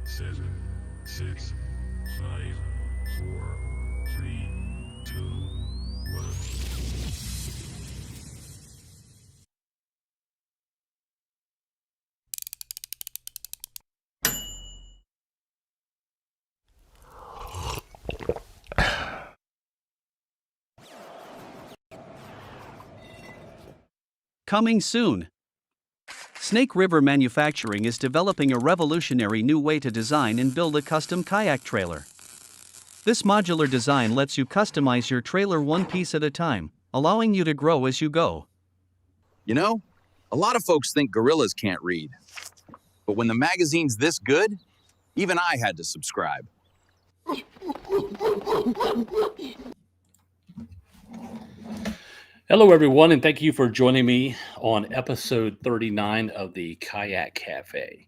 seven, six, five, four, three, two, one. Coming soon. Snake River Manufacturing is developing a revolutionary new way to design and build a custom kayak trailer. This modular design lets you customize your trailer one piece at a time, allowing you to grow as you go. You know, a lot of folks think gorillas can't read. But when the magazine's this good, even I had to subscribe. Hello, everyone, and thank you for joining me on episode 39 of the Kayak Cafe.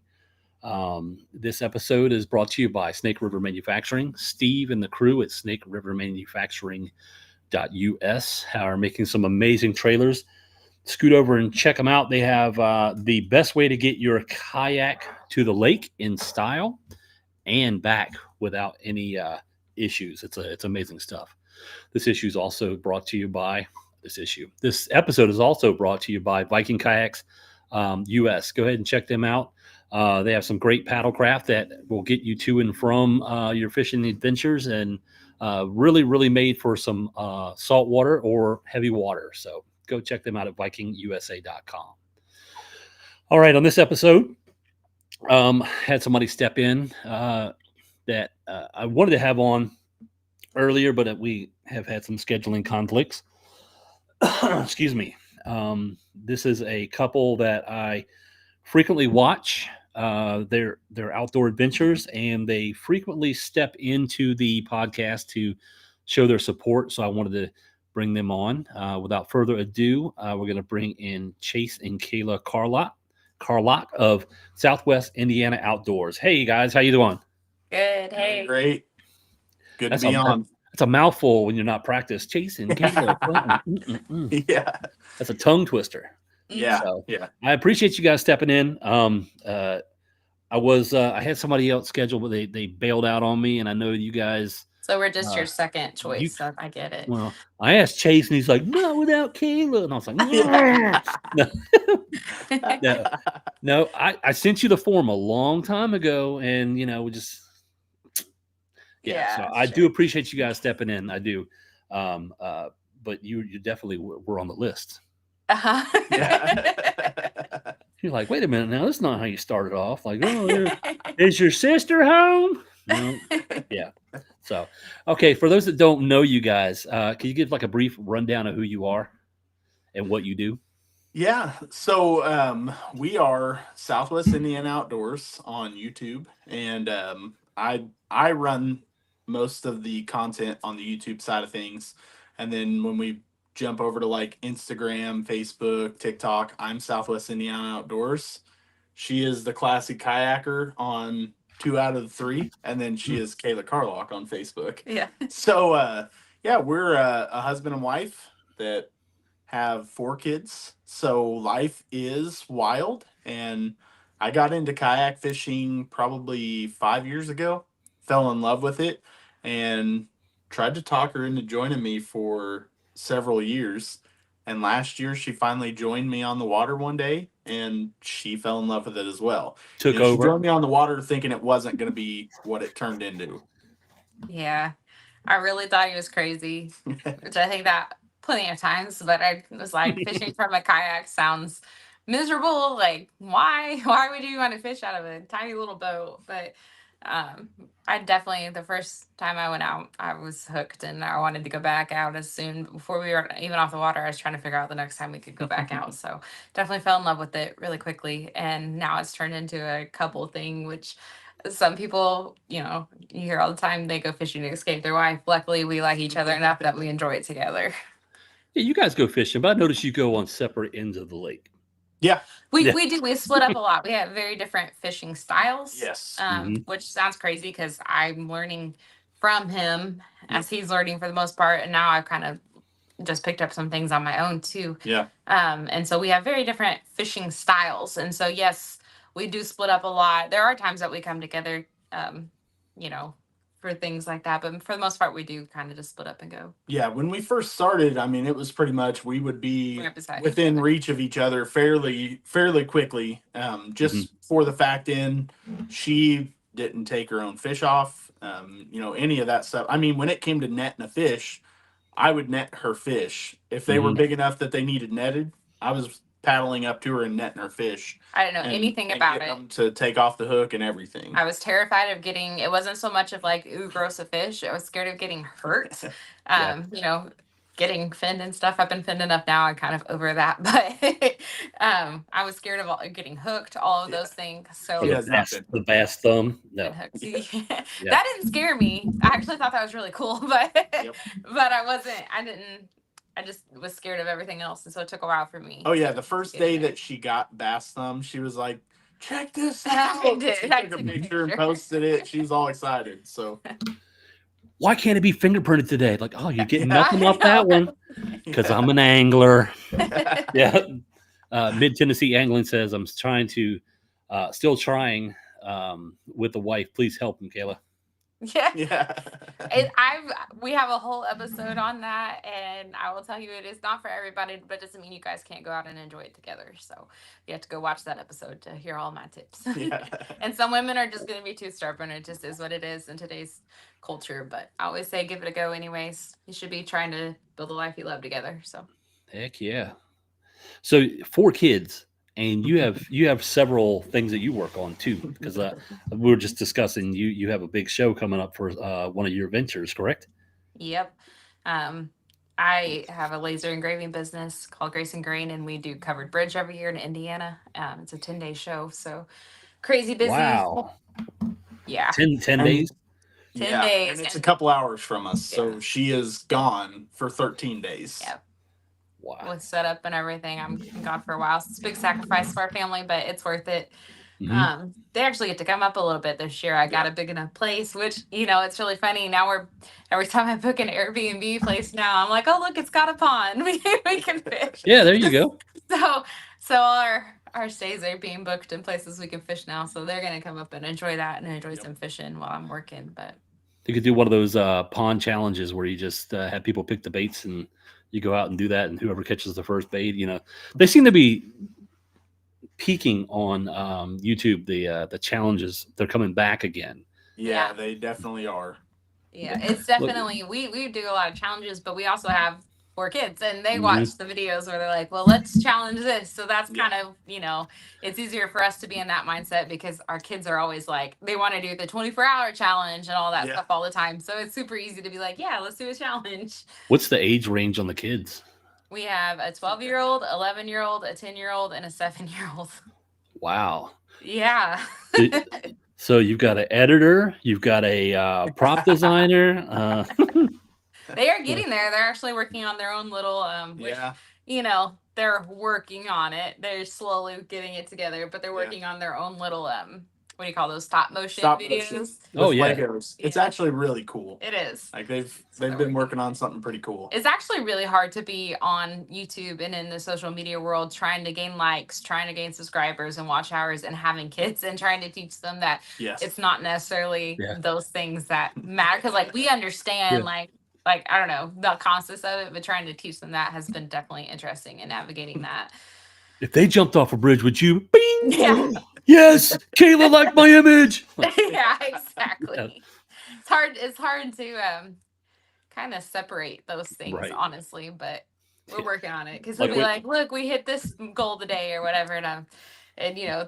This episode is brought to you by Snake River Manufacturing. Steve and the crew at snakerivermanufacturing.us are making some amazing trailers. Scoot over and check them out. They have the best way to get your kayak to the lake in style and back without any issues. It's amazing stuff. This episode is also brought to you by Viking Kayaks US. Go ahead and check them out. They have some great paddlecraft that will get you to and from your fishing adventures, and really made for some saltwater or heavy water. So go check them out at vikingusa.com. All right, on this episode, had somebody step in that I wanted to have on earlier, but we have had some scheduling conflicts. Excuse me. This is a couple that I frequently watch their outdoor adventures, and they frequently step into the podcast to show their support. So I wanted to bring them on. Without further ado, we're going to bring in Chase and Kayla Carlock of Southwest Indiana Outdoors. Hey guys, how you doing? Good. Hey. Great. Good to be on. That's a mouthful when you're not practiced. Chasing. Yeah. That's a tongue twister. Yeah. So, yeah. I appreciate you guys stepping in. I had somebody else scheduled, but they bailed out on me, and I know you guys. So we're just your second choice. So I get it. Well, I asked Chase, and he's like, "No, without Kayla," and I was like, "No, I sent you the form a long time ago, and we just." Yeah, so I do appreciate you guys stepping in. I do. But you definitely were on the list. Uh-huh. Yeah. You're like, wait a minute now, that's not how you started off. Like, oh, is your sister home? No. Yeah. So, okay, for those that don't know you guys, can you give like a brief rundown of who you are and what you do? Yeah. So we are Southwest Indiana Outdoors on YouTube, and I run most of the content on the YouTube side of things. And then when we jump over to like Instagram, Facebook, TikTok, I'm Southwest Indiana Outdoors. She is the classic kayaker on 2 out of the 3. And then she is Kalah Carlock on Facebook. Yeah. So, we're a husband and wife that have 4 kids. So life is wild. And I got into kayak fishing probably 5 years ago, fell in love with it, and tried to talk her into joining me for several years. And last year she finally joined me on the water one day, and she fell in love with it as well. Took over. She joined me on the water thinking it wasn't going to be what it turned into. Yeah. I really thought he was crazy, which I think that plenty of times, but I was like, fishing from a kayak sounds miserable. Like, why would you want to fish out of a tiny little boat? But I definitely, the first time I went out, I was hooked, and I wanted to go back out as soon before we were even off the water. I was trying to figure out the next time we could go back out. So definitely fell in love with it really quickly. And now it's turned into a couple thing, which some people, you hear all the time, they go fishing to escape their wife. Luckily, we like each other enough that we enjoy it together. Yeah, you guys go fishing, but I noticed you go on separate ends of the lake. Yeah. We do. We split up a lot. We have very different fishing styles. Yes. Which sounds crazy because I'm learning from him as he's learning for the most part. And now I've kind of just picked up some things on my own too. Yeah. And so we have very different fishing styles. And so, yes, we do split up a lot. There are times that we come together you know, for things like that. But for the most part, we do kind of just split up and go Yeah, when we first started, I mean, it was pretty much we would be right beside each within other. reach of each other fairly quickly. Just for the fact in, she didn't take her own fish off, any of that stuff. I mean, when it came to netting a fish, I would net her fish. If they were Mhm. big enough that they needed netted, I was paddling up to her and netting her fish I didn't know and, anything and about getting it. them to take off the hook and everything. I was terrified of getting, it wasn't so much of like, ooh, gross a fish. I was scared of getting hurt. Getting finned and stuff. I've been finned enough now. I'm kind of over that. But I was scared of getting hooked, all of those things. So Or She has not been the bass thumb. No. hooks. Yeah. That didn't scare me. I actually thought that was really cool, but Yep. but I just was scared of everything else. And so it took a while for me. Oh yeah, the first get in day there. that she got bass thumb, she was like, "Check this I out!" did. She I took a took a picture and picture. posted it. She was all excited. So Why can't it be fingerprinted today? Like, oh, you're getting Yeah. nothing off that one because I'm an angler. Yeah. Mid Tennessee Angling says, I'm still trying with the wife. Please help him, Kayla. Yeah. yeah. We have a whole episode on that, and I will tell you it is not for everybody, but it doesn't mean you guys can't go out and enjoy it together. So you have to go watch that episode to hear all my tips. Yeah. And some women are just going to be too stubborn. It just is what it is in today's culture. But I always say give it a go anyways. You should be trying to build a life you love together. So Heck yeah. So 4 kids, and you have several things that you work on too, because we were just discussing you have a big show coming up for one of your ventures, correct? yep. I have a laser engraving business called Grace and Grain, and we do Covered Bridge every year in Indiana. It's a 10-day show, so crazy busy. Wow. Yeah. 10 And- days. 10 days. And it's a and- couple hours from us. Yeah. So she is gone for 13 days. Yeah. Wow. With setup and everything. I'm gone for a while. So it's a big sacrifice for our family, but it's worth it. Mhm. They actually get to come up a little bit this year. I got a big enough place, which, it's really funny. Now every time I book an Airbnb place now, I'm like, oh, look, it's got a pond. We can fish. Yeah, there you go. So all our stays are being booked in places we can fish now. So they're going to come up and enjoy that and enjoy some fishing while I'm working. But You could do one of those pond challenges where you just have people pick the baits and you go out and do that, and whoever catches the first bait, they seem to be peaking on YouTube. The challenges, they're coming back again. Yeah, Yeah. they definitely are. yeah, it's definitely, we do a lot of challenges, but we also have 4 kids, and they Mhm. watch the videos where they're like, well, let's challenge this. So that's Yeah. kind of, it's easier for us to be in that mindset because our kids are always like, they want to do the 24-hour challenge and all that Yeah. stuff all the time. So it's super easy to be like, yeah, let's do a challenge. What's the age range on the kids? We have a 12-year-old, 11-year-old, a 10-year-old, and a 7-year-old. Wow. Yeah. So you've got an editor, you've got a prop designer. They are getting there. They're actually working on their own little, which, Yeah. they're working on it. They're slowly getting it together, but they're Yeah. working on their own little, what do you call those, stop motion Stop videos? motion. Oh, With yeah. Legos. It's Yeah. actually really cool. It is. Like they've they're been working working on something pretty cool. It's actually really hard to be on YouTube and in the social media world trying to gain likes, trying to gain subscribers and watch hours, and having kids and trying to teach them that Yes. it's not necessarily Yeah. those things that matter. Because we understand like I don't know the concepts of it, but trying to teach them that has been definitely interesting in navigating that. If they jumped off a bridge, would you? Bing! Yeah. Yes, Kayla liked my image. Yeah, exactly. Yeah. It's hard to kind of separate those things, Right. honestly, but we're working on it because Like we'll be what- like, look, we hit this goal today or whatever, and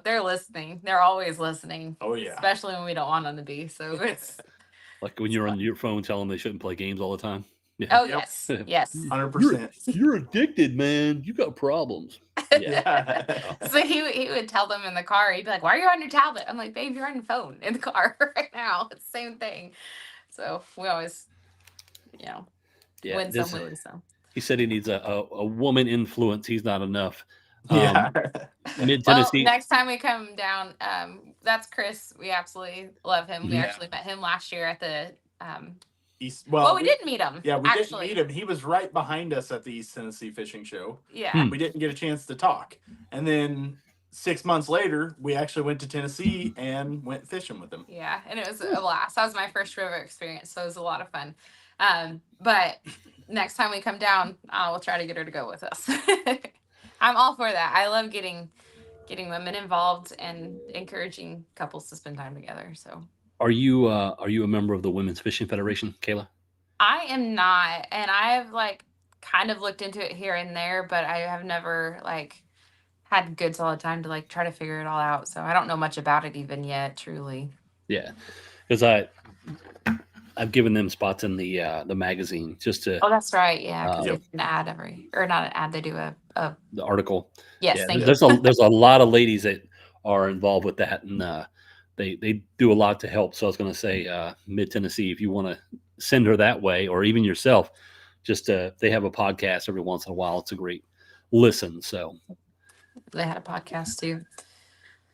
they're listening. They're always listening, Oh yeah. especially when we don't want them to be. So it's Like when you're on your phone telling them they shouldn't play games all the time. Yeah. oh Yep. yes. 100%. You're addicted, man. You got problems. Yeah. Yeah. So he would tell them in the car. He'd be like, "Why are you on your tablet?" I'm like, "Babe, you're on your phone in the car right now. It's the same thing." So we always, Yeah. win this- some, lose some. he said he needs a woman influence. He's not enough. Yeah. Mid Well, Tennessee. next time we come down, that's Chris. We absolutely love him. We Yeah. actually met him last year at the. Well, We didn't meet him. Yeah, we actually. didn't meet him. He was right behind us at the East Tennessee Fishing Show. Yeah. We didn't get a chance to talk. And then 6 months later, we actually went to Tennessee and went fishing with him. Yeah, and it was a blast. That was my first river experience, so it was a lot of fun. But next time we come down, we'll try to get her to go with us. I'm all for that. I love getting women involved and encouraging couples to spend time together. So Are you a member of the Women's Fishing Federation, Kayla? I am not, and I've like kind of looked into it here and there, but I have never like had good solid time to like try to figure it all out. So I don't know much about it even yet, truly. Yeah, because I've given them spots in the magazine just to Oh, that's right. Yeah, because they uh, do an ad or not an ad. They do a the article. yes, Yeah, thank you. there's a lot of ladies that are involved with that, and they do a lot to help. So I was going to say, Mid Tennessee, if you want to send her that way, or even yourself, just they have a podcast every once in a while. It's a great listen. So They had a podcast too.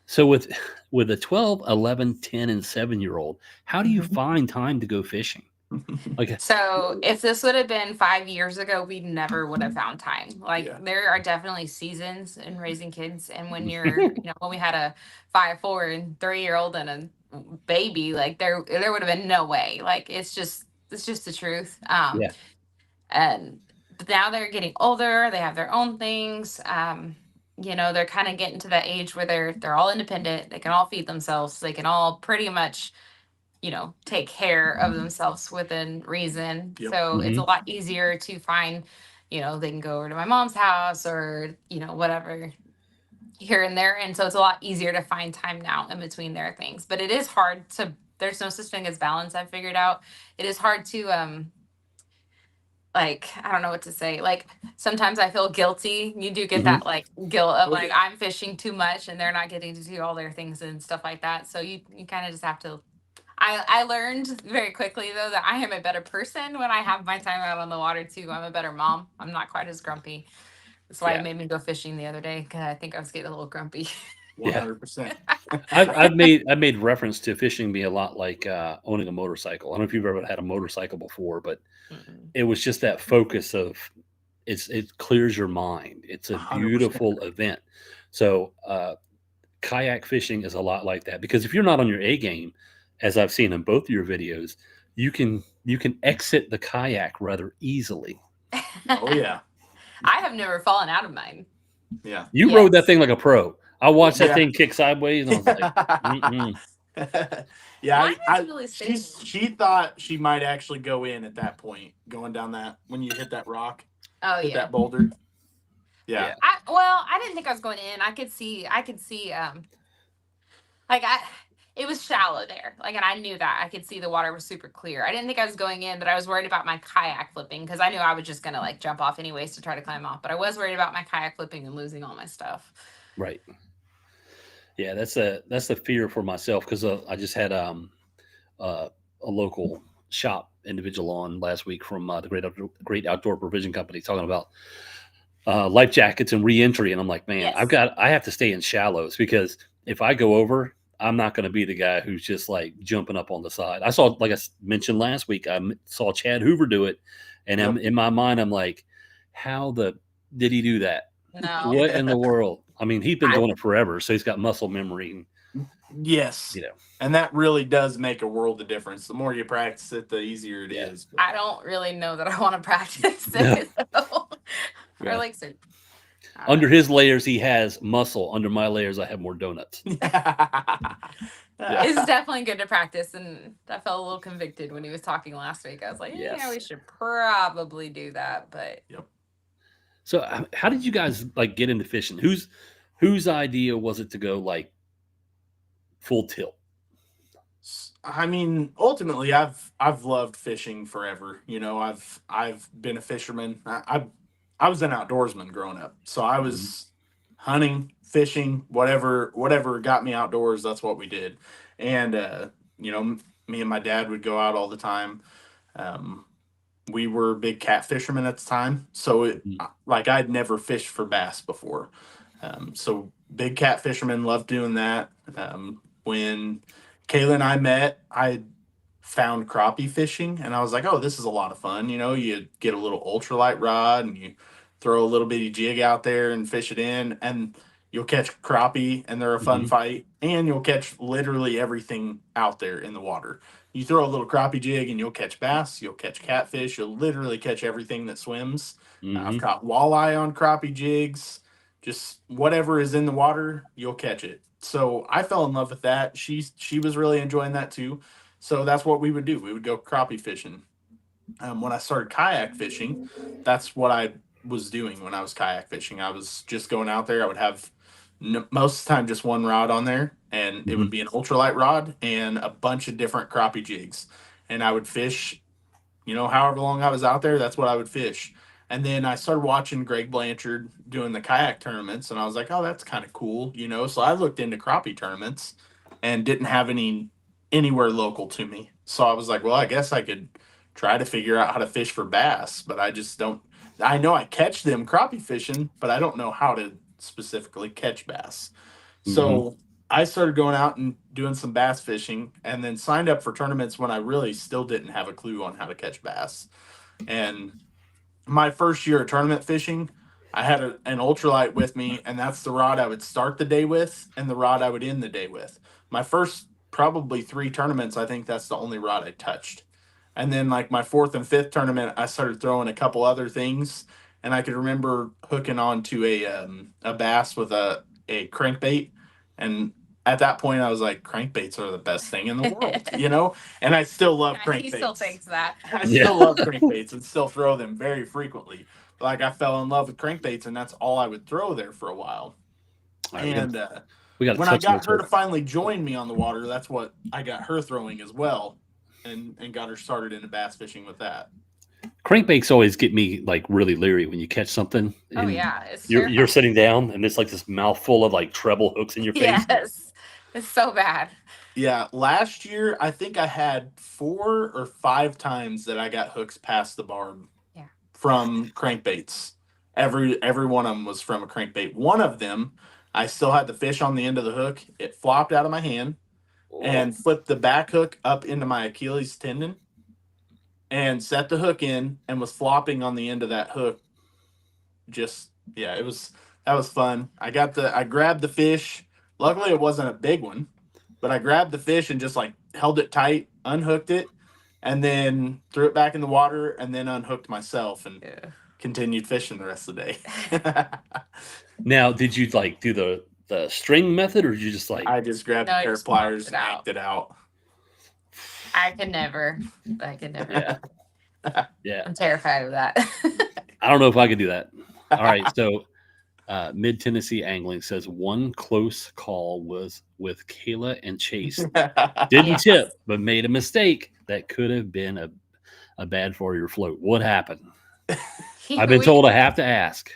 so with a 12, 11, 10, and 7-year-old, how do you find time to go fishing? Like, So if this would have been 5 years ago, we never would have found time. Like Yeah. there are definitely seasons in raising kids, and when you're, when we had a 5, 4, and 3-year-old and a baby, like there would have been no way. Like it's just the truth. yeah, And but now they're getting older. They have their own things. They're kind of getting to that age where they're all independent. They can all feed themselves. They can all pretty much take care of themselves within reason. Yep. So it's a Mhm. lot easier to find, they can go over to my mom's house or, whatever here and there. And so it's a lot easier to find time now in between their things. But it is hard there's no such thing as balance, I've figured out. It is hard to, like, I don't know what to say. Like sometimes I feel guilty. You do get Mhm. that like guilt of Oh, like yeah. I'm fishing too much and they're not getting to do all their things and stuff like that. So you kind of just have to I learned very quickly though that I am a better person when I have my time out on the water too. I'm a better mom. I'm not quite as grumpy. That's why it Yeah, made me go fishing the other day because I think I was getting a little grumpy. 100%. I've made reference to fishing being a lot like owning a motorcycle. I don't know if you've ever had a motorcycle before, but Mm-mm. it was just that focus of it clears your mind. It's a 100%. beautiful event. So kayak fishing is a lot like that because if you're not on your A game, as I've seen in both of your videos, you can exit the kayak rather easily. Oh, yeah. I have never fallen out of mine. Yeah. You rode that Yes. thing like a pro. I watched that Yeah. thing kick sideways and I was like, mm-mm. Yeah, Mine is really stable. she thought she might actually go in at that point, going down that when you hit that rock, Oh hit yeah. that boulder. Yeah. I didn't think I was going in. I could see like it was shallow there. Like and I knew that. I could see the water was super clear. I didn't think I was going in, but I was worried about my kayak flipping because I knew I was just gonna like jump off anyways to try to climb off. But I was worried about my kayak flipping and losing all my stuff. Right. Yeah, that's the fear for myself because I just had a local shop individual on last week from the Great Outdoor Provision Company talking about life jackets and reentry, and I'm like, man, Yes. I have to stay in shallows because if I go over, I'm not going to be the guy who's just like jumping up on the side. I saw, like mentioned last week, saw Chad Hoover do it, and Yep. in my mind, I'm like, how did he do that? No. What in the world? I mean, he's been I- doing it forever, so he's got muscle memory. Yes. You know, And that really does make a world of difference. The more you practice it, the easier it Yeah. is. I don't really know that I want to practice No. it. So. Yeah. Or like so. Under his layers, he has muscle. Under my layers, I have more donuts. It's definitely good to practice, and I felt a little convicted when he was talking last week. I was like, yeah, Yes. we should probably do that, but So, how did you guys like get into fishing? Whose idea was it to go like full tilt? I mean, ultimately, I've loved fishing forever. I've been a fisherman. I was an outdoorsman growing up, so I was hunting, fishing, whatever got me outdoors. That's what we did, and me and my dad would go out all the time. We were big cat fishermen at the time, so like I'd never fished for bass before. So big cat fishermen, loved doing that. When Kayla and I met, I found crappie fishing, and I was like, "Oh, this is a lot of fun." You get a little ultralight rod, and you throw a little bitty jig out there and fish it in, and You'll catch crappie, and they're a fun Mhm. fight, and you'll catch literally everything out there in the water. You throw a little crappie jig, and you'll catch bass, you'll catch catfish, you'll literally catch everything that swims. I've Mhm. caught walleye on crappie jigs, just whatever is in the water, you'll catch it. So I fell in love with that. She was really enjoying that too. So that's what we would do. We would go crappie fishing. When I started kayak fishing, that's what I was doing when I was kayak fishing. I was just going out there. I would have most of the time just one rod on there, and it would Mhm. be an ultralight rod and a bunch of different crappie jigs. And I would fish, however long I was out there, that's what I would fish. And then I started watching Greg Blanchard doing the kayak tournaments, and I was like, oh, that's kind of cool. So I looked into crappie tournaments and didn't have any anywhere local to me. So I was like, well, I guess I could try to figure out how to fish for bass, but I just don't. I know I catch them crappie fishing, but I don't know how to specifically catch bass. Mhm. So I started going out and doing some bass fishing and then signed up for tournaments when I really still didn't have a clue on how to catch bass. And my first year of tournament fishing, I had an ultralight with me, and that's the rod I would start the day with and the rod I would end the day with. My first probably 3 tournaments, I think that's the only rod I touched. And then like my fourth and fifth tournament, I started throwing a couple other things, and I could remember hooking onto a bass with a crankbait, and at that point I was like, crankbaits are the best thing in the world. And I still love Yeah, he still crankbaits. thinks that. I Yeah. still love crankbaits and still throw them very frequently. Like I fell in love with crankbaits, and that's all I would throw there for a while. All right, And we got to when I touch on got this her real. to finally join me on the water, that's what I got her throwing as well, and got her started into bass fishing with that. Crankbaits always get me like really leery when you catch something Oh and yeah, it's you're terrifying. sitting down and it's like this mouthful of like treble hooks in your face. Yes, it's so bad. Yeah, last year I think I had 4 or 5 times that I got hooks past the barb Yeah. from crankbaits. Every one of them was from a crankbait. One of them, I still had the fish on the end of the hook. It flopped out of my hand Oh, and flipped the back hook up into my Achilles tendon and set the hook in and was flopping on the end of that hook. Just yeah, that was fun. I grabbed the fish. Luckily it wasn't a big one, but I grabbed the fish and just like held it tight, unhooked it, and then threw it back in the water and then unhooked myself and Yeah. continued fishing the rest of the day. now did you like do the string method or did you just like I just grabbed No, a I pair of just popped pliers it and out. yanked it out. I could never. I could never. yeah yeah I'm terrified of that. I don't know if I could do that. All right, so Mid Tennessee Angling says one close call was with Kayla and Chase. Didn't Yes. tip, but made a mistake that could have been a bad for your float. What happened? I've been told I have to ask.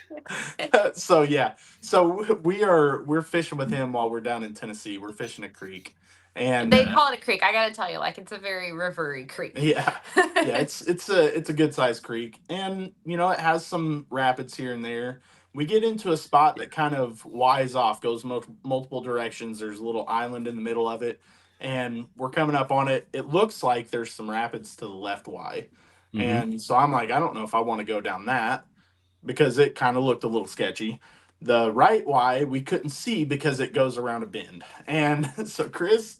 So yeah, so we're fishing with him while we're down in Tennessee. We're fishing a creek, and They call it a creek. I gotta tell you, like it's a very rivery creek. yeah, yeah, it's a good sized creek, and it has some rapids here and there. We get into a spot that kind of wise off, goes multiple directions. There's a little island in the middle of it, and we're coming up on it. It looks like there's some rapids to the left Y, Hmm. and so I'm like, I don't know if I want to go down that because it kind of looked a little sketchy. The right Y we couldn't see because it goes around a bend, and so Chris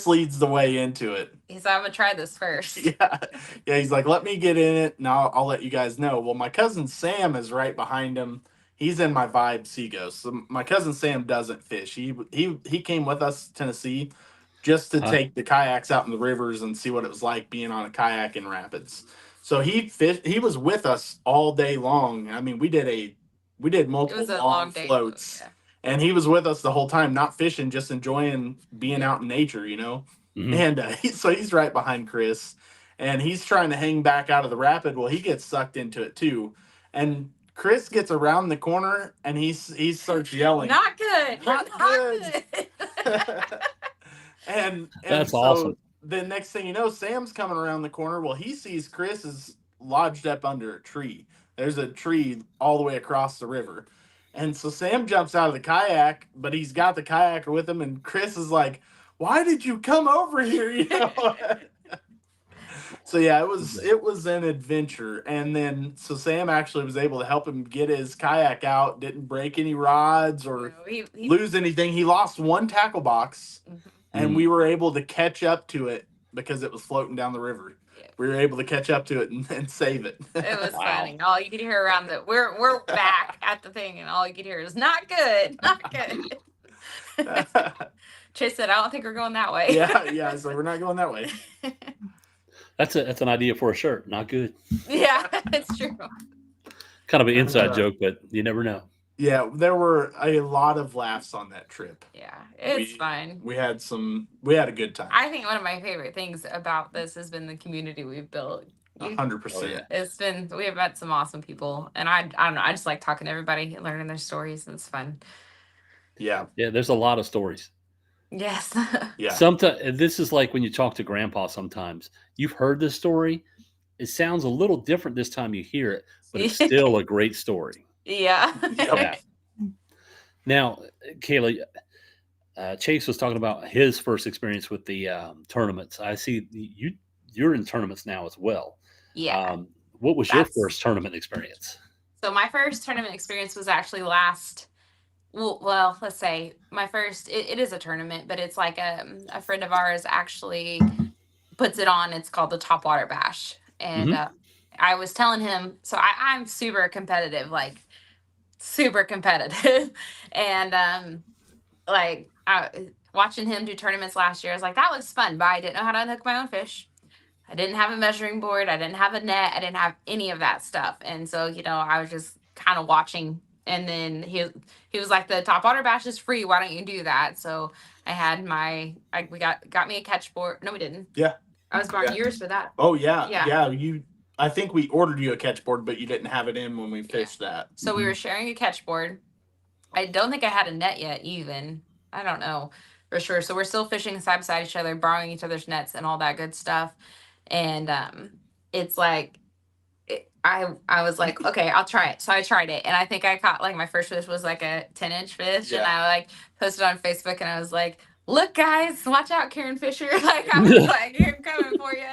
leads the way into it. He's I'm gonna try this first. Yeah, yeah. He's like, let me get in it, and I'll let you guys know. Well, my cousin Sam is right behind him. He's in my Vibe Seaghost. So my cousin Sam doesn't fish. He came with us to Tennessee just to take the kayaks out in the rivers and see what it was like being on a kayak in rapids. So he was with us all day long. I mean, we did It multiple was a long long day. floats, Yeah. and he was with us the whole time, not fishing, just enjoying being Yeah. out in nature. Hmm. And so he's right behind Chris, and he's trying to hang back out of the rapid. Well, he gets sucked into it too, and Chris gets around the corner and he starts yelling, Not good. Not good. and That's so awesome. the next thing you know, Sam's coming around the corner. Well, he sees Chris is lodged up under a tree. There's a tree all the way across the river. And so Sam jumps out of the kayak, but he's got the kayaker with him, and Chris is like, why did you come over here? So yeah, it was an adventure. And then so Sam actually was able to help him get his kayak out, didn't break any rods or He lose anything. He lost one tackle box, and we were able to catch up to it because it was floating down the river. Yeah. We were able to catch up to it and save it. It was Wow. funny. All you could hear around the we're back at the thing, and all you could hear is not good, not good. Chase said, "I don't think we're going that way." yeah. So we're not going that way. That's an idea for a shirt. Not good. Yeah, it's true. Kind of an inside joke, but you never know. Yeah, there were a lot of laughs on that trip. Yeah, it's fun. We had a good time. I think one of my favorite things about this has been the community we've built. 100%. It's been, we have met some awesome people, and I don't know, I just like talking to everybody and learning their stories. It's fun. Yeah. Yeah, there's a lot of stories. Yes. Yeah. Sometimes this is like when you talk to grandpa sometimes. You've heard this story. It sounds a little different this time you hear it, but it's still a great story. Yeah. Yeah. Now, Kayla, Chase was talking about his first experience with the tournaments. I see you're in tournaments now as well. Yeah. What was your first tournament experience? So my first tournament experience was actually well, let's say my first, it is a tournament, but it's like a friend of ours actually puts it on. It's called the Topwater Bash. And I was telling him, so I'm super competitive, like super competitive. And watching him do tournaments last year, I was like, that was fun, but I didn't know how to unhook my own fish. I didn't have a measuring board. I didn't have a net. I didn't have any of that stuff. And so, I was just kind of watching. And then he was like, the Topwater Bash is free. Why don't you do that? So I had we got me a catch board. No, we didn't. Yeah. I was borrowing yours for that. Oh yeah. Yeah. I think we ordered you a catch board, but you didn't have it in when we fished that. So we were sharing a catch board. I don't think I had a net yet, even. I don't know for sure. So we're still fishing side by side each other, borrowing each other's nets and all that good stuff. And it's like, I was like, okay, I'll try it. So I tried it, and I think I caught, like, my first fish was like a 10-inch fish, and I like posted on Facebook, and I was like, look, guys, watch out, Karen Fisher. Like, I was like, I'm coming for you.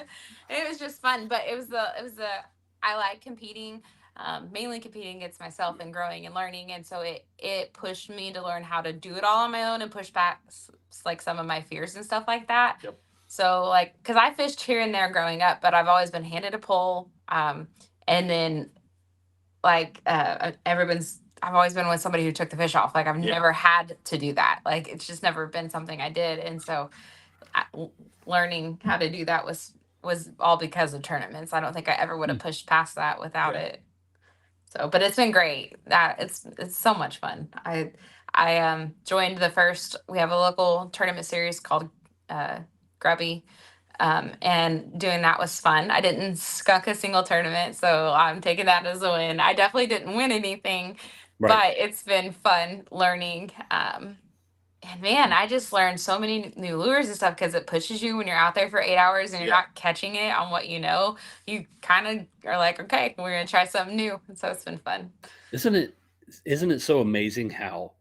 And it was just fun, but it was I like competing, mainly competing against myself and growing and learning. And so it pushed me to learn how to do it all on my own and push back like some of my fears and stuff like that. Yep. So, like, because I fished here and there growing up, but I've always been handed a pole. And then, like, I've always been with somebody who took the fish off. Like, I've never had to do that. Like, it's just never been something I did. And so learning how to do that was all because of tournaments. I don't think I ever would have pushed past that without it. So, but it's been great. It's so much fun. I joined we have a local tournament series called Grubby. And doing that was fun. I didn't skunk a single tournament, so I'm taking that as a win. I definitely didn't win anything, but it's been fun learning. And man, I just learned so many new lures and stuff because it pushes you when you're out there for 8 hours and you're not catching it on what you know. You kind of are like, okay, we're gonna try something new, and so it's been fun. Isn't it so amazing how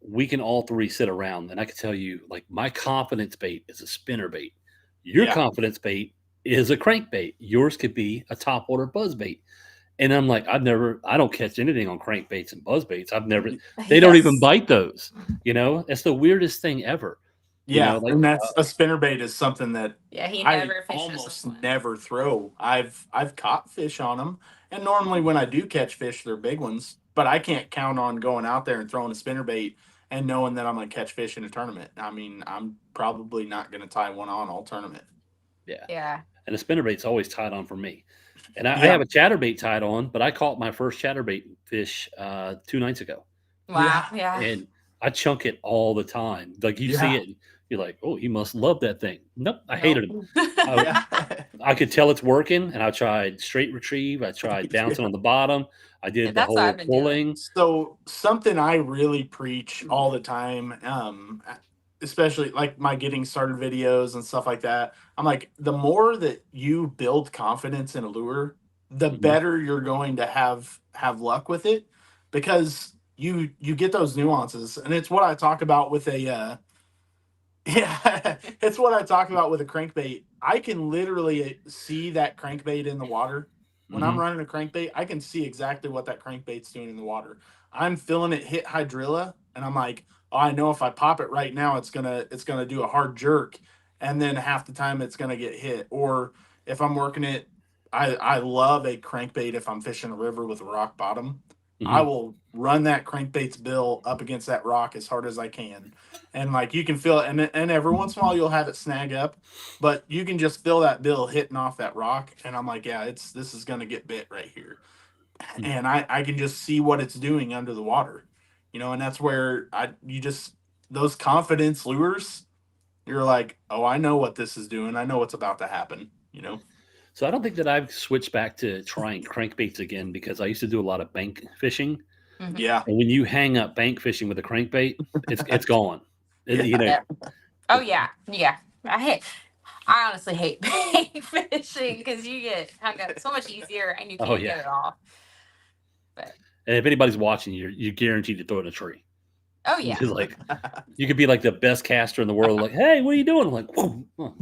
we can all three sit around, and I can tell you, like, my confidence bait is a spinner bait. Your confidence bait is a crankbait. Yours could be a topwater buzz bait. And I'm like, I don't catch anything on crankbaits and buzz baits. They don't even bite those. It's the weirdest thing ever. Yeah, and that's a spinner bait is something that he never I fishes almost never throw. I've caught fish on them, and normally when I do catch fish, they're big ones. But I can't count on going out there and throwing a spinner bait and knowing that I'm going to catch fish in a tournament. I mean, I'm probably not going to tie one on all tournament. Yeah. And the spinner bait's always tied on for me. And I have a chatterbait tied on, but I caught my first chatterbait fish 2 nights ago. Wow. Yeah. And I chunk it all the time. Like, you see it, and you're like, oh, you must love that thing. Nope, I hated him. I could tell it's working, and I tried straight retrieve. I tried bouncing on the bottom. I did the whole pulling. So something I really preach all the time, especially like my getting started videos and stuff like that. I'm like, the more that you build confidence in a lure, the better you're going to have luck with it, because you get those nuances. And it's what I talk about with Yeah, it's what I talk about with a crankbait. I can literally see that crankbait in the water. When I'm Hmm. running a crankbait, I can see exactly what that crankbait's doing in the water. I'm feeling it hit hydrilla, and I'm like, oh, I know if I pop it right now, it's gonna do a hard jerk, and then half the time it's gonna get hit. Or if I'm working it, I love a crankbait if I'm fishing a river with a rock bottom. I Hmm. will run that crankbait's bill up against that rock as hard as I can, and like you can feel it, and every once in a while you'll have it snag up, but you can just feel that bill hitting off that rock, and I'm like, yeah, this is gonna get bit right here, and I can just see what it's doing under the water, and that's where I you just those confidence lures, you're like, oh, I know what this is doing, I know what's about to happen. So I don't think that I've switched back to trying crankbaits again because I used to do a lot of bank fishing, Mhm. Yeah. and when you hang up bank fishing with a crankbait, it's gone. Yeah. You know, Yep. Oh yeah, yeah. I honestly hate bait fishing because you get hung up so much easier and you oh can't yeah. get it off. But And if anybody's watching, you're guaranteed to throw it in a tree. oh yeah, It's like you could be like the best caster in the world. Like, hey, what are you doing? I'm like, whoa, oh,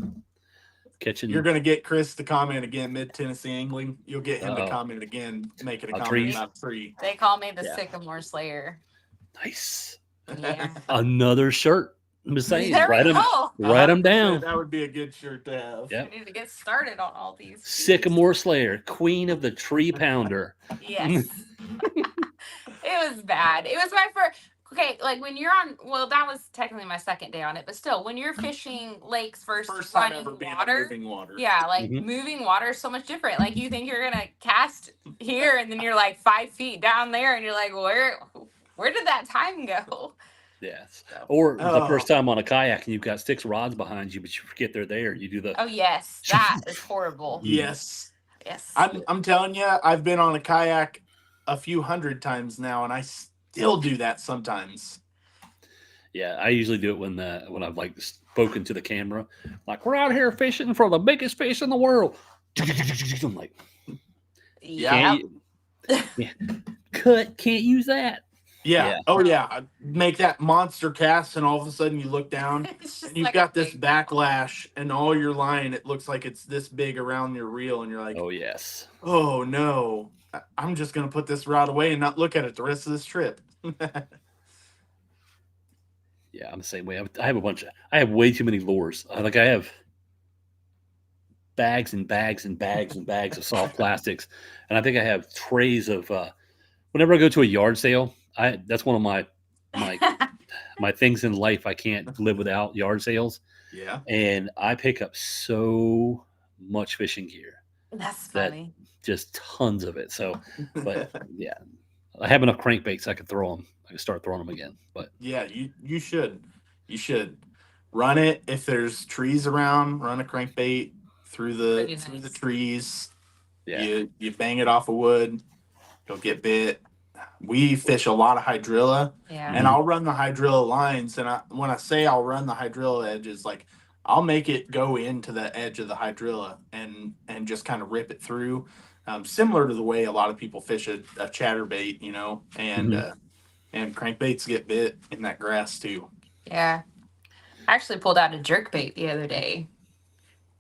You're catching gonna get Chris to comment again, mid Tennessee angling. You'll get him to oh comment again, making a comment trees. about tree. they call me the Yeah, Sycamore Slayer. nice. Yeah, Another shirt. I'm just saying, there we go. write them 100%. down. That would be a good shirt to have. We Yep. need to get started on all these species. Sycamore Slayer, Queen of the Tree Pounder. Yes. It was bad. It was my first. Okay, like when you're on. Well, that was technically my second day on it, but still, when you're fishing lakes versus First time running ever being on water, moving water. yeah, like Mhm. moving water is so much different. Like you think you're gonna cast here, and then you're like 5 feet down there, and you're like, where did that time go? Yes. So, Or the Oh, first time on a kayak and you've got 6 rods behind you, but you forget they're there. You do the oh yes, that is horrible. yes. Yes. I'm telling you, I've been on a kayak a few hundred times now, and I still do that sometimes. yeah. I usually do it when I've like spoken to the camera, like we're out here fishing for the biggest fish in the world. I'm like, Yeah. Yep. yeah, can't use that. Yeah. Yeah. Oh, yeah. Make that monster cast, and all of a sudden you look down, It's and just you've like got a this big backlash, and all your line, it looks like it's this big around your reel, and you're like, Oh yes. oh no, I'm just gonna put this rod away and not look at it the rest of this trip. Yeah, I'm the same way. I have a bunch of. I have way too many lures. I have bags and bags and bags and bags of soft plastics, and I think I have trays of. Whenever I go to a yard sale, I that's one of my my things in life I can't live without yard sales, Yeah. and I pick up so much fishing gear That's that funny. just tons of it. So, but yeah, I have enough crankbaits I could throw them. I can start throwing them again. But Yeah, you should. You should run it if there's trees around, run a crankbait through the Pretty through the nice. trees. yeah, You bang it off a wood, you'll get bit. We fish a lot of hydrilla, Yeah. and Mhm. I'll run the hydrilla lines, and when I say I'll run the hydrilla edges, like I'll make it go into the edge of the hydrilla and just kind of rip it through, similar to the way a lot of people fish a chatterbait, Mhm. and crankbaits get bit in that grass too. Yeah. I actually pulled out a jerk bait the other day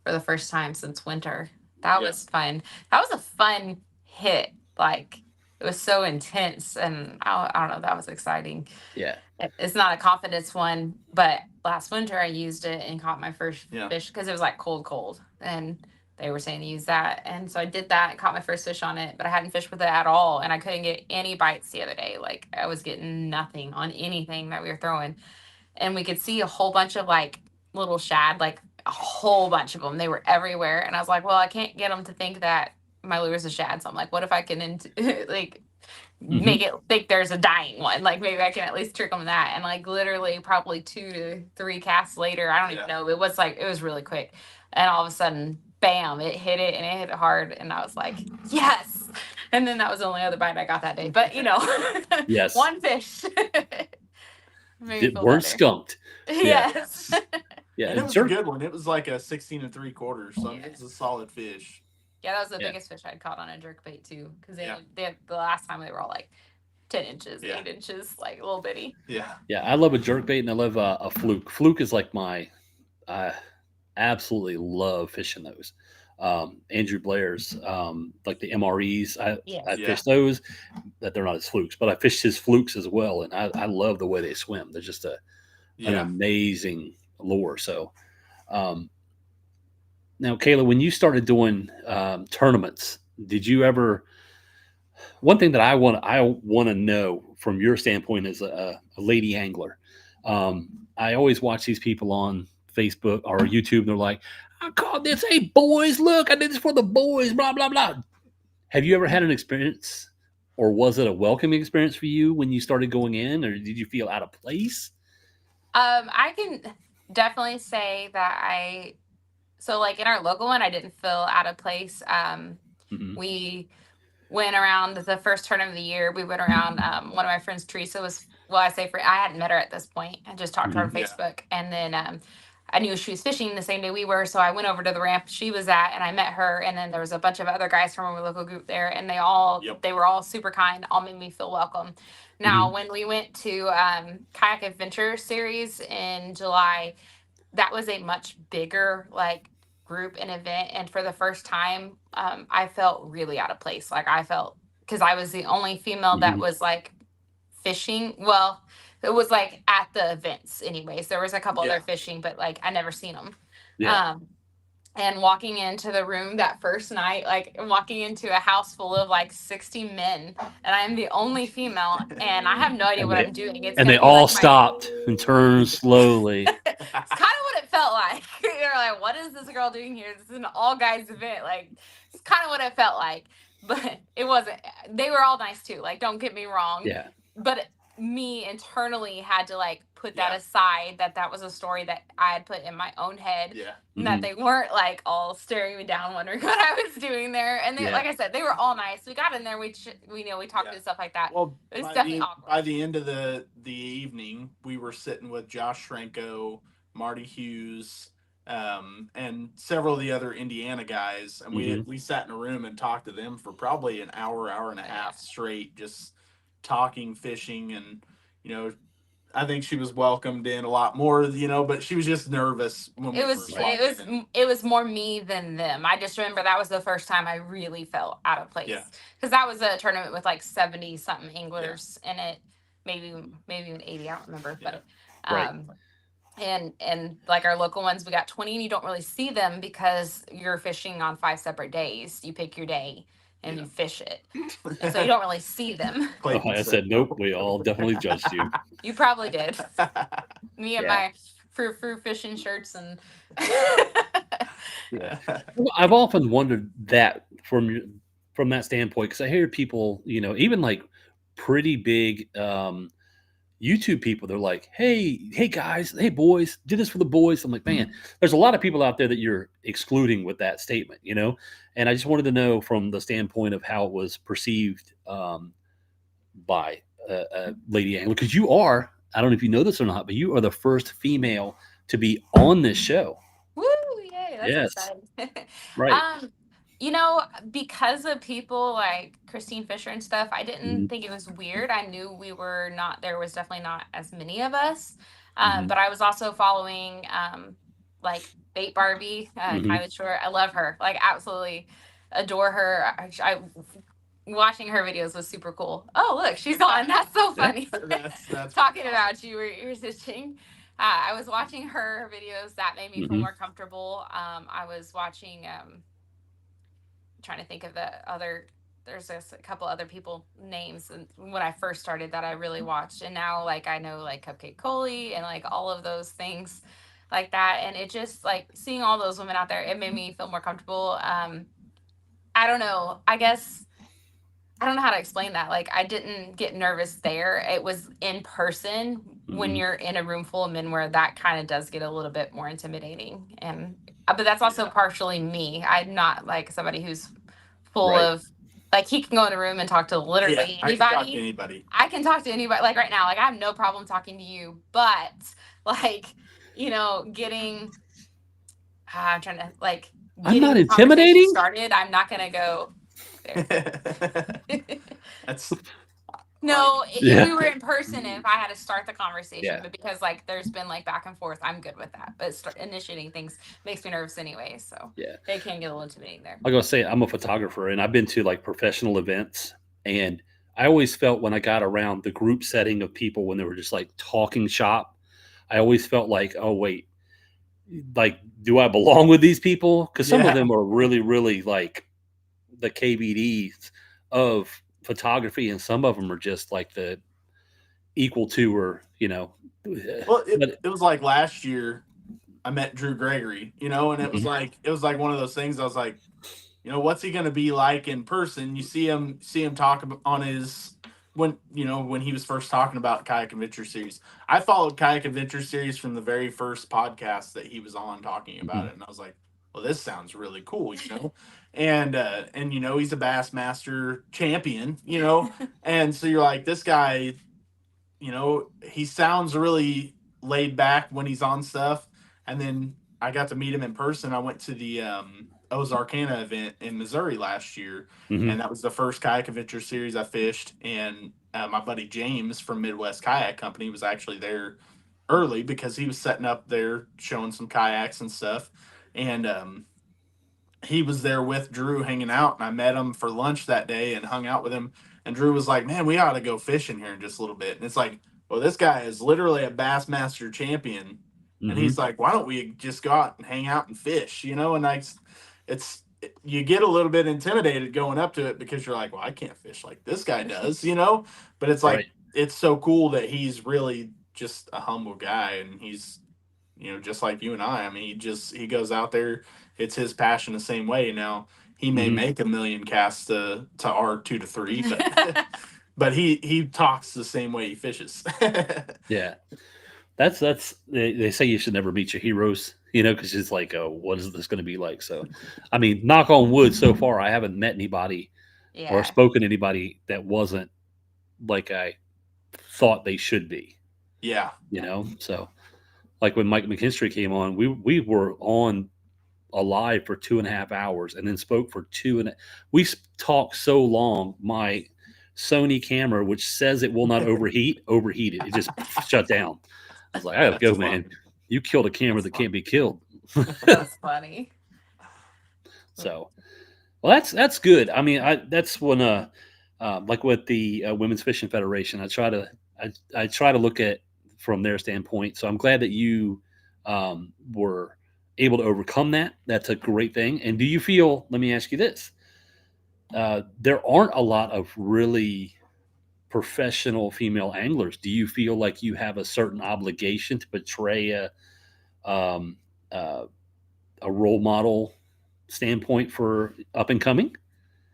for the first time since winter. That Yeah. was fun. That was a fun hit. Like it was so intense, and I don't know. That was exciting. yeah. It's not a confidence one, but last winter I used it and caught my first Yeah. fish because it was like cold, and they were saying to use that, and so I did that and caught my first fish on it. But I hadn't fished with it at all, and I couldn't get any bites the other day. Like I was getting nothing on anything that we were throwing, and we could see a whole bunch of like little shad, like a whole bunch of them. They were everywhere, and I was like, well, I can't get them to think that my lure is a shad. So I'm like, what if I can like Mhm. make it think there's a dying one? Like maybe I can at least trick them that. And like literally, probably 2 to 3 casts later, I don't Yeah. even know. It was like it was really quick, and all of a sudden, bam! It hit it, and it hit it hard, and I was like, yes. And then that was the only other bite I got that day. But Yes. one fish. Made me feel Weren't better. skunked. Yeah. Yes. Yeah. And it was a good one. It was like a 16 3/4, so Yeah. it was a solid fish. Yeah, that was the Yeah. biggest fish I'd caught on a jerk bait too. Because Yeah. they the last time they were all like 10 inches, Yeah. 8 inches, like little bitty. Yeah. Yeah, I love a jerkbait and I love a fluke. Fluke is like I absolutely love fishing those. Andrew Blair's, like the MREs, I Yes. fish those. That they're not as flukes, but I fished his flukes as well, and I love the way they swim. They're just an Yeah. amazing lure. So, um, now, Kayla, when you started doing tournaments, did you ever? One thing that I want to know from your standpoint as a lady angler, I always watch these people on Facebook or YouTube, and they're like, "I caught this, hey boys, look, I did this for the boys." Blah blah blah. Have you ever had an experience, or was it a welcoming experience for you when you started going in, or did you feel out of place? I can definitely say that so like in our local one, I didn't feel out of place. Hmm. We went around the first turn of the year. We went around. One of my friends, Teresa, I say friend. I hadn't met her at this point. I just talked to her on Hmm. Yeah. Facebook, and then I knew she was fishing the same day we were, so I went over to the ramp she was at, and I met her. And then there was a bunch of other guys from our local group there, and they were all super kind. All made me feel welcome. Now, when we went to Kayak Adventure Series in July, that was a much bigger like group and event, and for the first time I felt really out of place. Like I felt, because I was the only female that Hmm. was like fishing. Well, it was like at the events anyways. There was a couple Yeah. other fishing, but like I never seen them. Yeah. And walking into the room that first night, like walking into a house full of like 60 men, and I'm the only female, and I have no idea And what they I'm doing. It's and gonna they be all like my stopped and turned slowly. it's kind of what it felt like. You're like, what is this girl doing here? This is an all guys event. Like, it's kind of what it felt like. But it wasn't. They were all nice too. Like, don't get me wrong. Yeah. But me internally had to like put that Yeah. aside, that was a story that I had put in my own head. Yeah. And that they weren't like all staring me down, wondering what I was doing there. And they, Yeah. like I said, they were all nice. We got in there. We talked Yeah. and stuff like that. Well, It was by definitely the, awkward. by the end of the evening, we were sitting with Josh Shrenko, Marty Hughes, and several of the other Indiana guys, and we sat in a room and talked to them for probably an hour and a half straight, just talking fishing, and I think she was welcomed in a lot more, but she was just nervous when we first walked in. It was more me than them. I just remember that was the first time I really felt out of place. Yeah. Because that was a tournament with like 70 something anglers in it, maybe even 80. I don't remember, Yeah. but Right. and like our local ones, we got 20, and you don't really see them because you're fishing on 5 separate days. You pick your day and Yeah. you fish it, and so you don't really see them. Clayton I said, nope, we all definitely judged you. You probably did. Me and Yeah. my fruit fishing shirts and Yeah. I've often wondered that from that standpoint, because I hear people, even like pretty big YouTube people, they're like, hey guys, hey boys, do this for the boys. I'm like, man, there's a lot of people out there that you're excluding with that statement, and I just wanted to know from the standpoint of how it was perceived by Lady Angler, because you are, I don't know if you know this or not, but you are the first female to be on this show. woo, yay, that's Yes. exciting. Right. Because of people like Christine Fisher and stuff, I didn't Mhm. think it was weird. I knew there was definitely not as many of us. Mhm. But I was also following like Bait Barbie, Mhm. Kyla Short. I love her, like absolutely adore her. I watching her videos was super cool. Oh, look, she's on. That's so funny. That's Talking about you're fishing. I was watching her videos. That made me feel Mhm. more comfortable. I was watching, trying to think of there's a couple other people names when I first started that I really watched. And now like I know like Cupcake Coley and like all of those things like that. And it just like seeing all those women out there, it made me feel more comfortable. I don't know. I guess I don't know how to explain that. Like, I didn't get nervous there. It was in person when Mhm. you're in a room full of men where that kind of does get a little bit more intimidating. And, but that's also Yeah. partially me. I'm not like somebody who's full Right. of, like, he can go in a room and talk to literally I can talk to anybody. anybody. I can talk to anybody. Like, right now, like, I have no problem talking to you. But, like, getting, I'm trying to, like, I'm not the conversation intimidating? started. I'm not going to go there. That's No, Like, if we Yeah. were in person, if I had to start the conversation, Yeah. but because like there's been like back and forth, I'm good with that. But initiating things makes me nervous anyway, so Yeah. it can get a little intimidating there. I gotta say, I'm a photographer, and I've been to like professional events, and I always felt when I got around the group setting of people when they were just like talking shop, I always felt like, oh wait, like do I belong with these people? Because some of yeah, them are really, really like the KBDs of photography, and some of them are just like the equal to or well, but it was like last year I met Drew Gregory, and it was mhm, like one of those things. I was like, what's he going to be like in person? You see him talk on his when he was first talking about Kayak Adventure Series. I followed Kayak Adventure Series from the very first podcast that he was on talking about mhm, it, and I was like, well, this sounds really cool. And he's a Bassmaster champion, and so you're like, this guy, he sounds really laid back when he's on stuff. And then I got to meet him in person. I went to the Ozarkana event in Missouri last year, mhm, and that was the first kayak adventure series I fished. And my buddy James from Midwest Kayak Company was actually there early because he was setting up there, showing some kayaks and stuff. And he was there with Drew hanging out, and I met him for lunch that day and hung out with him. And Drew was like, "Man, we ought to go fishing here in just a little bit." And it's like, well, this guy is literally a Bassmaster champion, and he's mhm. like, "Why don't we just go out and hang out and fish?" And it's you get a little bit intimidated going up to it because you're like, "Well, I can't fish like this guy does." But it's Right. like it's so cool that he's really just a humble guy, and he's just like you and I. I mean, he goes out there. It's his passion the same way. Now he may Mhm. make a million casts to our 2 to 3, but but he talks the same way he fishes. Yeah. That's they say you should never meet your heroes, because it's like, oh, what is this going to be like? So, I mean, knock on wood, so far I haven't met anybody or Yeah. spoken to anybody that wasn't like I thought they should be, Yeah, So, like when Mike McKinstry came on, we were on alive for 2.5 hours and then spoke for we talked so long. My Sony camera, which says it will not overheated. It just shut down. I was like, I gotta that's go, fun. man. You killed a camera That's that fun. can't be killed. That's funny. So, well, that's good. I mean, that's when like with the Women's Fishing Federation, I try to look at from their standpoint. So I'm glad that you were able to overcome that. That's a great thing. And do you feel? Let me ask you this: there aren't a lot of really professional female anglers. Do you feel like you have a certain obligation to portray um, uh, a role model standpoint for up and coming?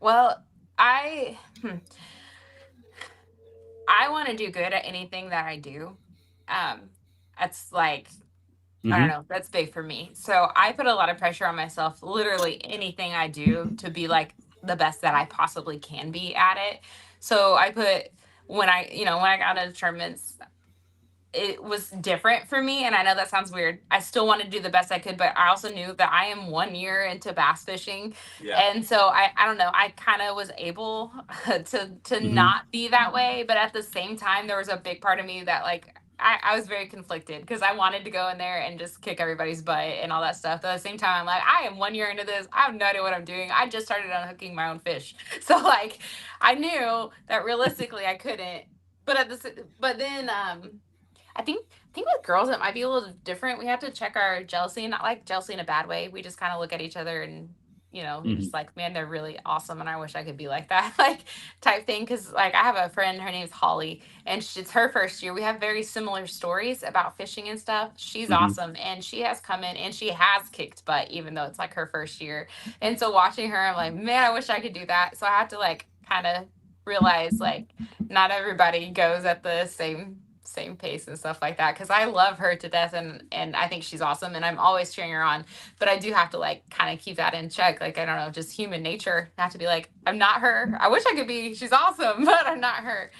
Well, I I want to do good at anything that I do. Um, that's like I don't Hmm. know, that's big for me. So I put a lot of pressure on myself, literally anything I do to be like the best that I possibly can be at it. So I put when I got into tournaments, it was different for me. And I know that sounds weird. I still wanted to do the best I could, but I also knew that I am 1 year into bass fishing. Yeah, And so I don't know, I kind of was able to Hmm. not be that way. But at the same time, there was a big part of me that like I was very conflicted because I wanted to go in there and just kick everybody's butt and all that stuff. But at the same time, I'm like, I am 1 year into this. I have no idea what I'm doing. I just started unhooking my own fish. So like I knew that realistically I couldn't. But then I think with girls it might be a little different. We have to check our jealousy, not like jealousy in a bad way. We just kind of look at each other and just Hmm. like, man, they're really awesome, and I wish I could be like that, like type thing. Because like I have a friend, her name's Holly, and it's her first year. We have very similar stories about fishing and stuff. She's Hmm. awesome, and she has come in and she has kicked butt, even though it's like her first year. And so watching her, I'm like, man, I wish I could do that. So I have to like kind of realize like not everybody goes at the same pace and stuff like that because I love her to death and I think she's awesome and I'm always cheering her on, but I do have to like kind of keep that in check. Like I don't know, just human nature. I have to be like, I'm not her. I wish I could be. She's awesome, but I'm not her.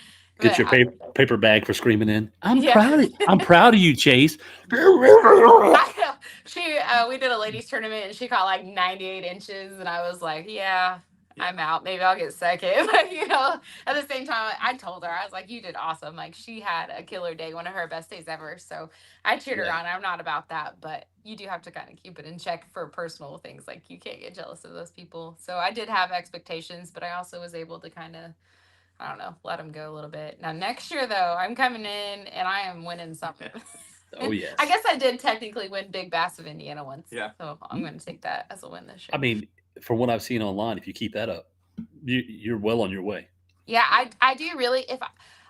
Get But your paper bag for screaming in. yeah. I'm proud of you, Chase. I know. She we did a ladies tournament and she caught like 98 inches and I was like, yeah, I'm out. Maybe I'll get second. But, at the same time, I told her, I was like, you did awesome. Like, she had a killer day, one of her best days ever. So I cheered her Yeah. on. I'm not about that. But you do have to kind of keep it in check for personal things. Like, you can't get jealous of those people. So I did have expectations, but I also was able to kind of, I don't know, let them go a little bit. Now, next year, though, I'm coming in and I am winning something. Oh, yes. I guess I did technically win Big Bass of Indiana once. Yeah. So I'm going to take that as a win this year. I mean, from what I've seen online, if you keep that up, you're well on your way. Yeah, I do really. If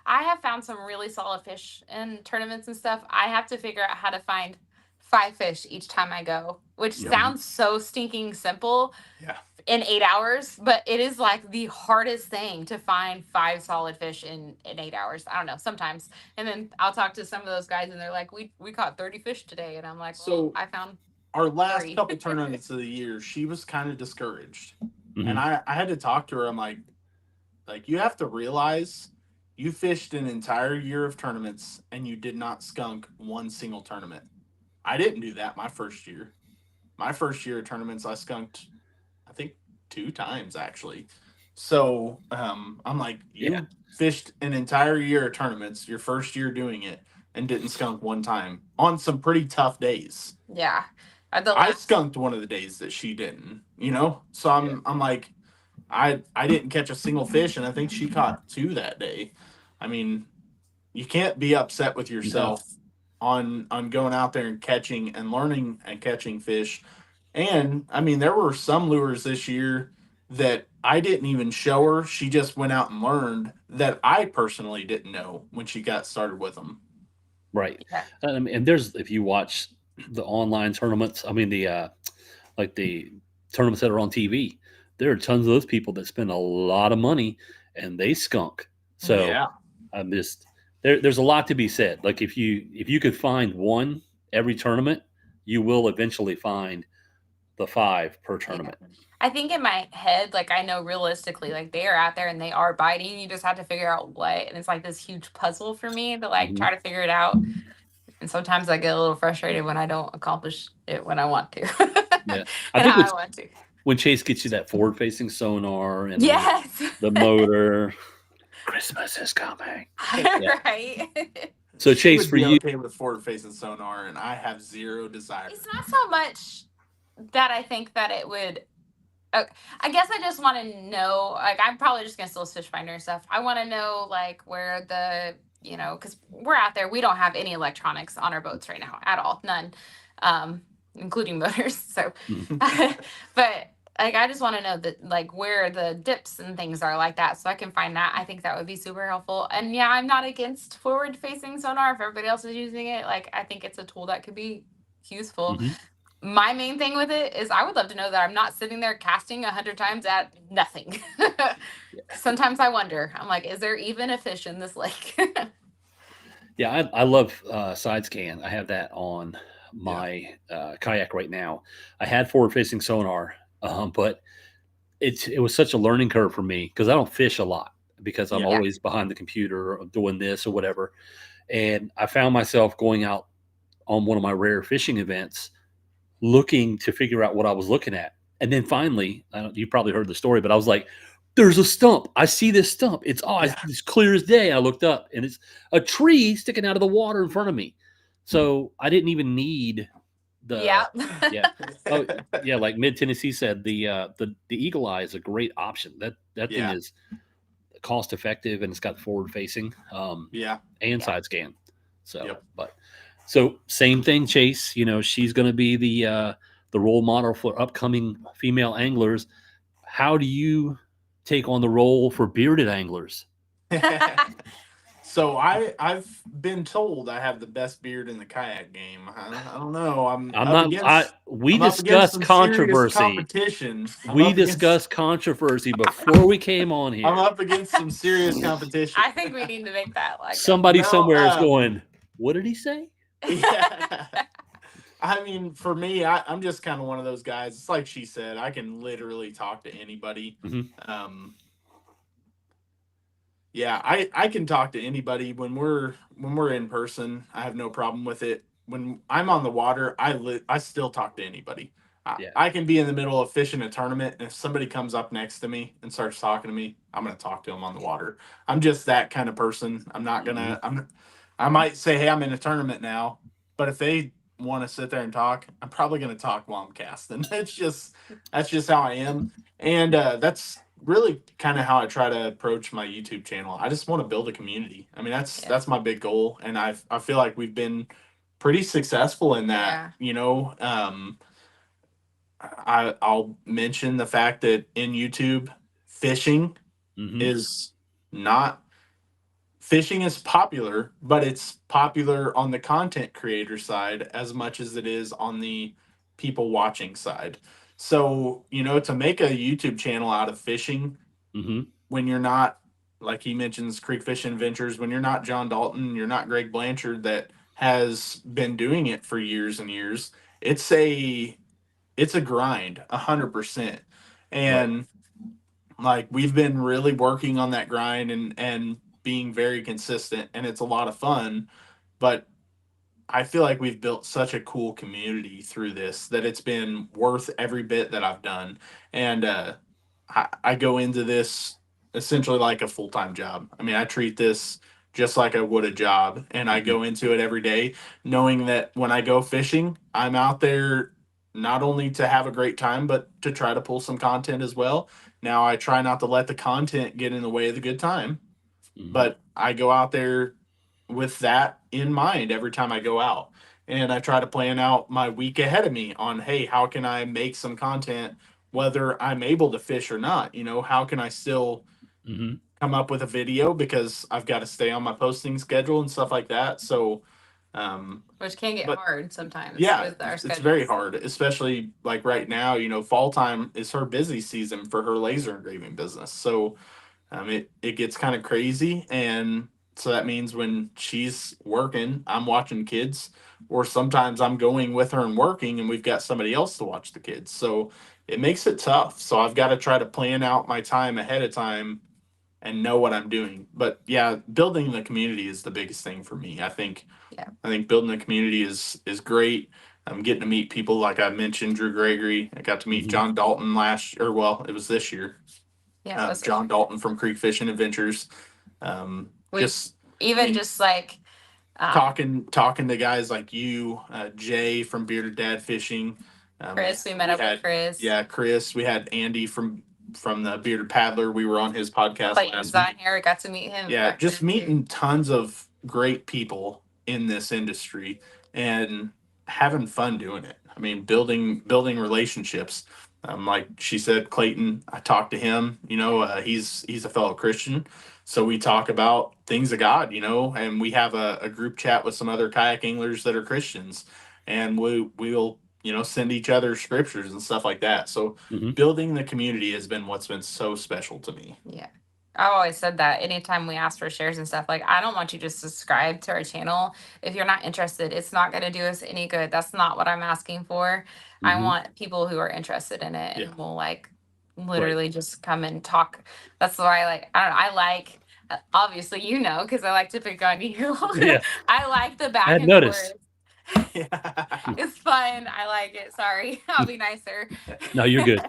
I have found some really solid fish in tournaments and stuff, I have to figure out how to find 5 fish each time I go, which Yeah. sounds so stinking simple. Yeah. In 8 hours, but it is like the hardest thing to find 5 solid fish in 8 hours. I don't know, sometimes. And then I'll talk to some of those guys and they're like, we caught 30 fish today. And I'm like, So I found our last 3. couple tournaments of the year, she was kind of discouraged. Mhm. And I had to talk to her. I'm like, you have to realize you fished an entire year of tournaments and you did not skunk one single tournament. I didn't do that my first year. My first year of tournaments, I skunked, I think, 2 times actually. So I'm like, you fished an entire year of tournaments, your first year doing it, and didn't skunk one time on some pretty tough days. Yeah. I skunked one of the days that she didn't, So I'm like, I didn't catch a single fish, and I think she caught 2 that day. I mean, you can't be upset with yourself on going out there and catching and learning and catching fish. And I mean, there were some lures this year that I didn't even show her. She just went out and learned that I personally didn't know when she got started with them. Right. Yeah. And there's, if you watch the online tournaments, I mean, the tournaments that are on TV, there are tons of those people that spend a lot of money and they skunk. So Yeah. I'm just, there's a lot to be said. Like if you could find one every tournament, you will eventually find the 5 per tournament. Yeah. I think in my head, like I know realistically, like they are out there and they are biting. You just have to figure out what, and it's like this huge puzzle for me to like try to figure it out. And sometimes I get a little frustrated when I don't accomplish it when I want to. Yeah, I think I want to. When Chase gets you that forward-facing sonar and yes, the motor, Christmas is coming. Right. So Chase, for you, okay with forward-facing sonar, and I have zero desire. It's not so much that I think that it would. I guess I just want to know. Like, I'm probably just gonna still fish finder and stuff. I want to know like where the because we're out there. We don't have any electronics on our boats right now at all, none, including motors. So, but like I just want to know that like where the dips and things are like that, so I can find that. I think that would be super helpful. And yeah, I'm not against forward facing sonar if everybody else is using it. Like I think it's a tool that could be useful. My main thing with it is I would love to know that I'm not sitting there casting 100 times at nothing. Sometimes I wonder, I'm like, is there even a fish in this lake? Yeah, I love side scan. I have that on my kayak right now. I had forward facing sonar, but it was such a learning curve for me because I don't fish a lot because I'm always behind the computer or doing this or whatever. And I found myself going out on one of my rare fishing events looking to figure out what I was looking at. And then finally, you probably heard the story, but I was like, there's a stump. I see this stump. It's it's clear as day. I looked up and it's a tree sticking out of the water in front of me. So I didn't even need the like Mid Tennessee said, the Eagle Eye is a great option. That thing is cost effective and it's got forward facing and side scan. So so same thing, Chase. She's going to be the role model for upcoming female anglers. How do you take on the role for bearded anglers? So I've been told I have the best beard in the kayak game. I don't know. We discussed controversy. We discussed controversy before we came on here. I'm up against some serious competition. I think we need to make that like somebody somewhere is going, what did he say? Yeah. I mean, for me, I'm just kind of one of those guys. It's like she said, I can literally talk to anybody. I can talk to anybody when we're in person. I have no problem with it. When I'm on the water, I still talk to anybody. Yeah. I can be in the middle of fishing a tournament, and if somebody comes up next to me and starts talking to me, I'm going to talk to them on the water. I'm just that kind of person. I'm not going to, I might say, hey, I'm in a tournament now, but if they want to sit there and talk, I'm probably going to talk while I'm casting. That's just how I am. And that's really kind of how I try to approach my YouTube channel. I just want to build a community. I mean, that's my big goal. And I feel like we've been pretty successful in that, I'll mention the fact that in YouTube, fishing is not fishing is popular, but it's popular on the content creator side as much as it is on the people watching side. So, to make a YouTube channel out of fishing when you're not, like he mentions, Creek Fishing Adventures, when you're not John Dalton, you're not Greg Blanchard that has been doing it for years and years. It's a grind, 100%. And like we've been really working on that grind and being very consistent, and it's a lot of fun. But I feel like we've built such a cool community through this that it's been worth every bit that I've done. And I go into this essentially like a full-time job. I mean, I treat this just like I would a job, and I go into it every day knowing that when I go fishing, I'm out there not only to have a great time, but to try to pull some content as well. Now, I try not to let the content get in the way of the good time, but I go out there with that in mind every time I go out. And I try to plan out my week ahead of me on, hey, how can I make some content, whether I'm able to fish or not? How can I still come up with a video, because I've got to stay on my posting schedule and stuff like that. So, which can get hard sometimes. Yeah, with our it's very hard, especially like right now. Fall time is her busy season for her laser engraving business. So, it gets kind of crazy, and so that means when she's working, I'm watching kids, or sometimes I'm going with her and working, and we've got somebody else to watch the kids. So it makes it tough. So I've got to try to plan out my time ahead of time and know what I'm doing. But yeah, building the community is the biggest thing for me. I think building the community is great. I'm getting to meet people like I mentioned, Drew Gregory. I got to meet John Dalton it was this year. Yeah, John Dalton from Creek Fishing Adventures. Just like talking to guys like you, Jay from Bearded Dad Fishing. Chris, we met up with Chris. Yeah, Chris. We had Andy from the Bearded Paddler. We were on his podcast Clayton's last on week. here. Got to meet him. Yeah, just meeting tons of great people in this industry and having fun doing it. I mean, building relationships. Like she said, Clayton, I talked to him. He's a fellow Christian, so we talk about things of God. And we have a group chat with some other kayak anglers that are Christians, and we'll send each other scriptures and stuff like that. So building the community has been what's been so special to me. Yeah. I've always said that anytime we ask for shares and stuff, like, I don't want you to subscribe to our channel. If you're not interested, it's not going to do us any good. That's not what I'm asking for. I want people who are interested in it and will literally just come and talk. That's why I like, obviously, because I like to pick on you. Yeah. I like the back I had and noticed. forth. It's fun. I like it. Sorry. I'll be nicer. No, you're good.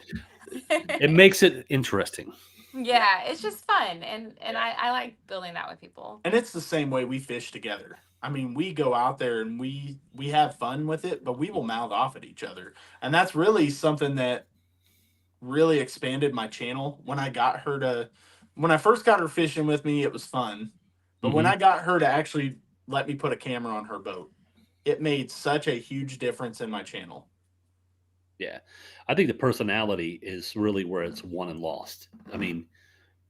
It makes it interesting. Yeah, it's just fun, and I like building that with people. And it's the same way we fish together. I mean, we go out there and we have fun with it, but we will mouth off at each other. And that's really something that really expanded my channel. When I first got her fishing with me, it was fun. But when I got her to actually let me put a camera on her boat, it made such a huge difference in my channel. Yeah. I think the personality is really where it's won and lost. I mean,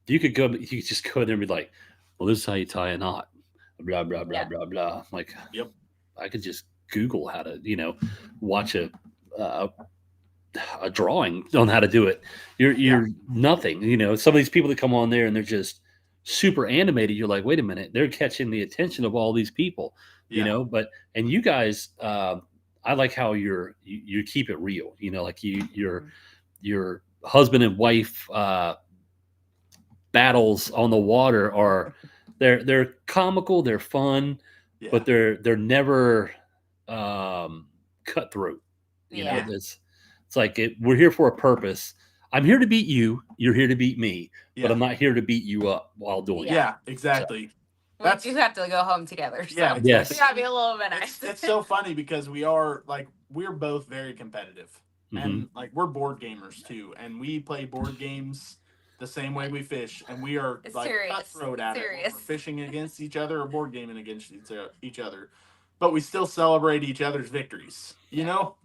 you could just go there and be like, well, this is how you tie a knot, blah, blah, blah, blah, blah. Like, yep. I could just Google how to, watch a drawing on how to do it. You're nothing, some of these people that come on there and they're just super animated. You're like, wait a minute, they're catching the attention of all these people, and you guys, I like how you keep it real, like your husband and wife battles on the water are they're comical, they're fun, but they're never cutthroat. It's like we're here for a purpose. I'm here to beat you. You're here to beat me, but Yeah. I'm not here to beat you up while doing it. Yeah, exactly. We do have to go home together. So Yeah, Yes. we gotta be a little bit nice. It's so funny because we're both very competitive, and like we're board gamers too, and we play board games the same way we fish, and we are It's like serious. cutthroat at it. When Serious. we're fishing against each other or board gaming against each other, but we still celebrate each other's victories. You know?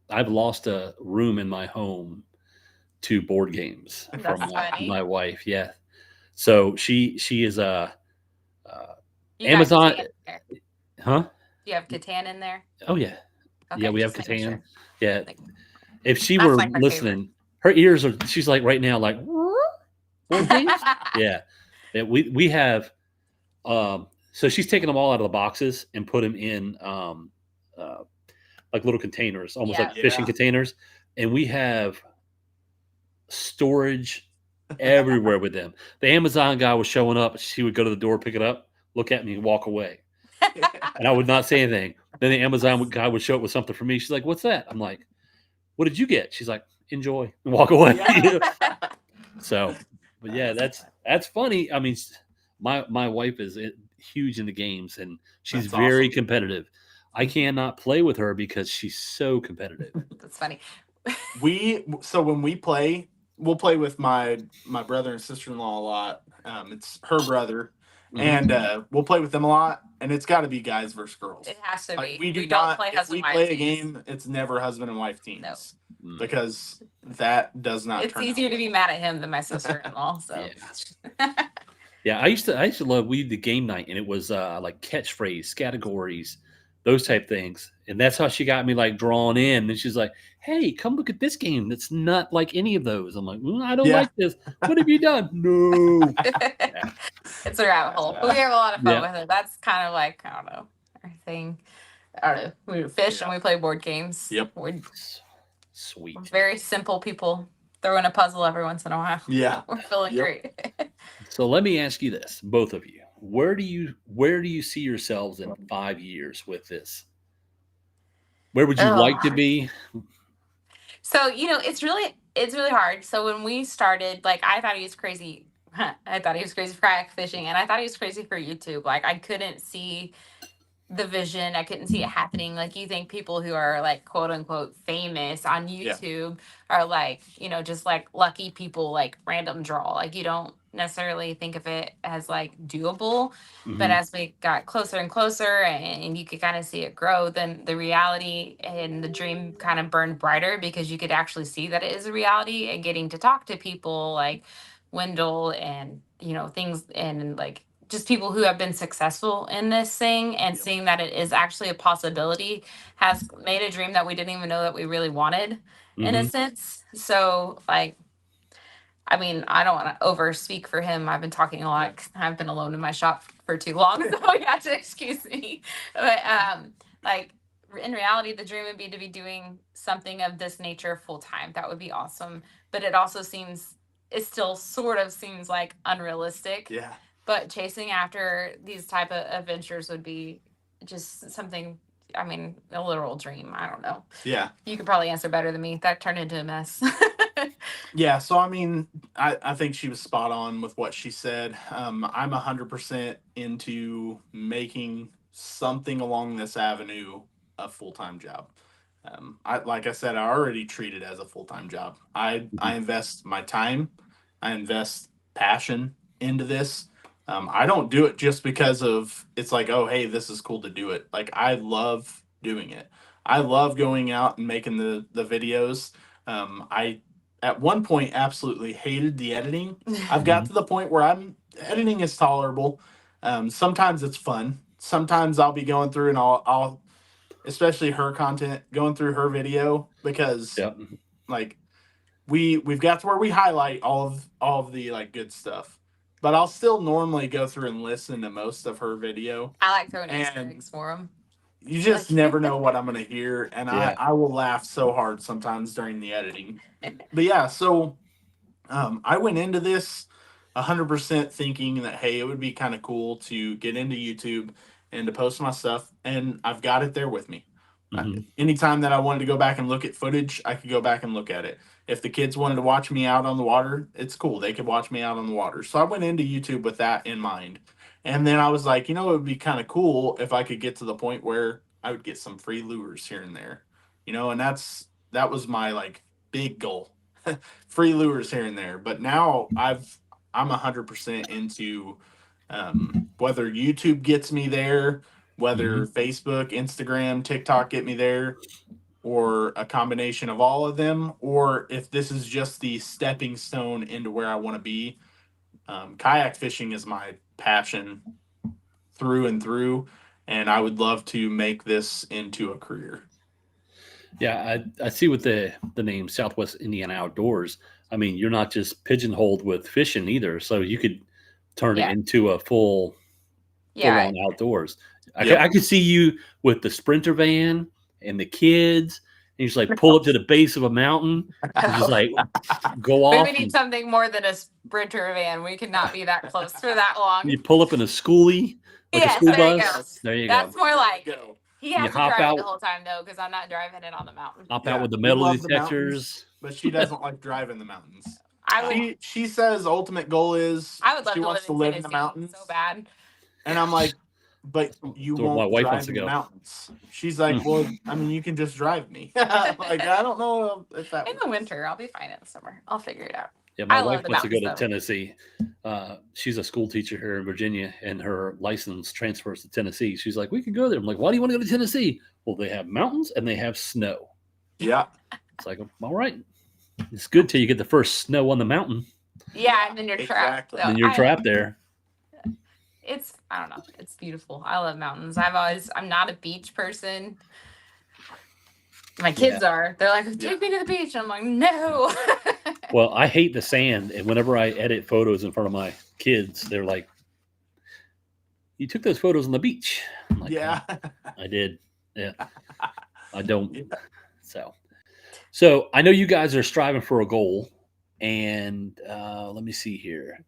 I've lost a room in my home to board games That's from funny. my wife. Yeah, so she is You got Amazon. Catan in there. Huh? Do you have Catan in there? Oh yeah, Okay, yeah. We have just making Catan. sure. Yeah. Like, If she that's were like her listening, her ears are. She's like right now, like board games. Yeah. We have. So she's taken them all out of the boxes and put them in like little containers, almost like fishing Yeah. containers, and we have storage everywhere with them. The Amazon guy was showing up. She would go to the door, pick it up, look at me, and walk away. And I would not say anything. Then the Amazon guy would show up with something for me. She's like, "What's that?" I'm like, "What did you get?" She's like, "Enjoy," and walk away. So, but yeah, that's funny. I mean, my wife is huge in the games, and she's That's very awesome. competitive. I cannot play with her because she's so competitive. That's funny. When we play, we'll play with my brother and sister-in-law a lot. It's her brother, and we'll play with them a lot. And it's got to be guys versus girls. It has to Like, be. we don't play if husband we wife play a teams. game, it's never husband and wife teams. No. Because that does not. It's turn easier out. to be mad at him than my sister-in-law. So. Yeah, I used to love we did the game night, and it was like catchphrase categories, those type things, and that's how she got me like drawn in. And she's like, "Hey, come look at this game. That's not like any of those." I'm like, "I don't like this. What have you done?" No. It's a rabbit hole. But we have a lot of fun with it. That's kind of like, I don't know, our thing. I don't know. We fish and we play board games. Yep. We're Sweet. very simple people. Throw in a puzzle every once in a while. Yeah. We're feeling great. So let me ask you this, both of you. Where do you see yourselves in 5 years with this? Where would you like to be? So, it's really hard. So when we started, like, I thought he was crazy. I thought he was crazy for kayak fishing, and I thought he was crazy for YouTube. Like, I couldn't see the vision. I couldn't see it happening. Like, you think people who are like quote unquote famous on YouTube are like, just like lucky people, like random draw. Like, you don't necessarily think of it as like doable. But as we got closer and closer and you could kind of see it grow, then the reality and the dream kind of burned brighter because you could actually see that it is a reality, and getting to talk to people like Wendell and, things, and like just people who have been successful in this thing, and seeing that it is actually a possibility has made a dream that we didn't even know that we really wanted in a sense. So, like, I mean, I don't want to over speak for him. I've been talking a lot. I've been alone in my shop for too long, so you have to excuse me. But like, in reality, the dream would be to be doing something of this nature full time. That would be awesome. But it still sort of seems like unrealistic. Yeah. But chasing after these type of adventures would be just something, I mean, a literal dream. I don't know. Yeah. You could probably answer better than me. That turned into a mess. Yeah. So, I mean, I think she was spot on with what she said. I'm 100% into making something along this avenue a full-time job. Like I said, I already treat it as a full-time job. I invest my time. I invest passion into this. I don't do it just because of it's like, oh, hey, this is cool to do it. Like, I love doing it. I love going out and making the videos. I at one point absolutely hated the editing. I've got to the point where editing is tolerable. Sometimes it's fun. Sometimes I'll be going through and I'll especially her content, going through her video, because like we've got to where we highlight all of the like good stuff. But I'll still normally go through and listen to most of her video. I like throwing Easter eggs for them. You just never know what I'm going to hear. And I will laugh so hard sometimes during the editing. But yeah, so I went into this 100% thinking that, hey, it would be kind of cool to get into YouTube and to post my stuff. And I've got it there with me. Anytime that I wanted to go back and look at footage, I could go back and look at it. If the kids wanted to watch me out on the water, it's cool. They could watch me out on the water. So I went into YouTube with that in mind. And then I was like, it would be kind of cool if I could get to the point where I would get some free lures here and there. And that was my like big goal. Free lures here and there. But now I'm 100% into whether YouTube gets me there, whether Facebook, Instagram, TikTok get me there, or a combination of all of them, or if this is just the stepping stone into where I want to be. Kayak fishing is my passion through and through, and I would love to make this into a career. Yeah, I see with the name Southwest Indiana Outdoors. I mean, you're not just pigeonholed with fishing either, so you could turn it into a full on outdoors. I could see you with the Sprinter van and the kids, and you just like pull up to the base of a mountain and just like go off. We need something more than a Sprinter van. We cannot be that close for that long. You pull up in a schoolie, like a school bus. There you go. That's more like it. He has to drive out it the whole time though, because I'm not driving it on the mountain. Hop out with the metal detectors. But she doesn't like driving the mountains. I she says ultimate goal is I would love she wants to live in the mountains so bad. And I'm like, but you won't drive in the mountains. She's like, well, I mean, you can just drive me. Like, I don't know if that in the winter, I'll be fine in the summer. I'll figure it out. Yeah, my wife wants to go to Tennessee. She's a school teacher here in Virginia, and her license transfers to Tennessee. She's like, we could go there. I'm like, why do you want to go to Tennessee? Well, they have mountains and they have snow. Yeah. It's like, all right. It's good till you get the first snow on the mountain. Yeah, and then you're trapped. So and you're trapped there. I don't know. It's beautiful. I love mountains. I'm not a beach person. My kids are. They're like, take me to the beach. I'm like, no. Well, I hate the sand. And whenever I edit photos in front of my kids, they're like, you took those photos on the beach. I'm like, yeah. I did. Yeah. I don't. Yeah. So I know you guys are striving for a goal. And let me see here.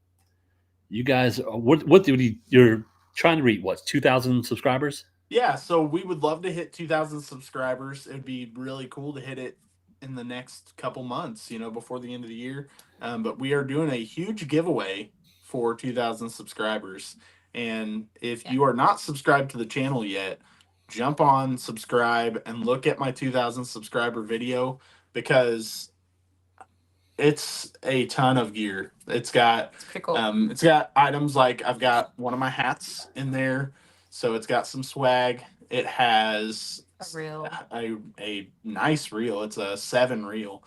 You guys, you're trying to reach, 2,000 subscribers? Yeah, so we would love to hit 2,000 subscribers. It'd be really cool to hit it in the next couple months, before the end of the year. But we are doing a huge giveaway for 2,000 subscribers. And if you are not subscribed to the channel yet, jump on, subscribe, and look at my 2,000 subscriber video, because it's a ton of gear. It's got pretty cool. It's got items like I've got one of my hats in there, so it's got some swag. It has a reel, a nice reel. It's a 7 reel,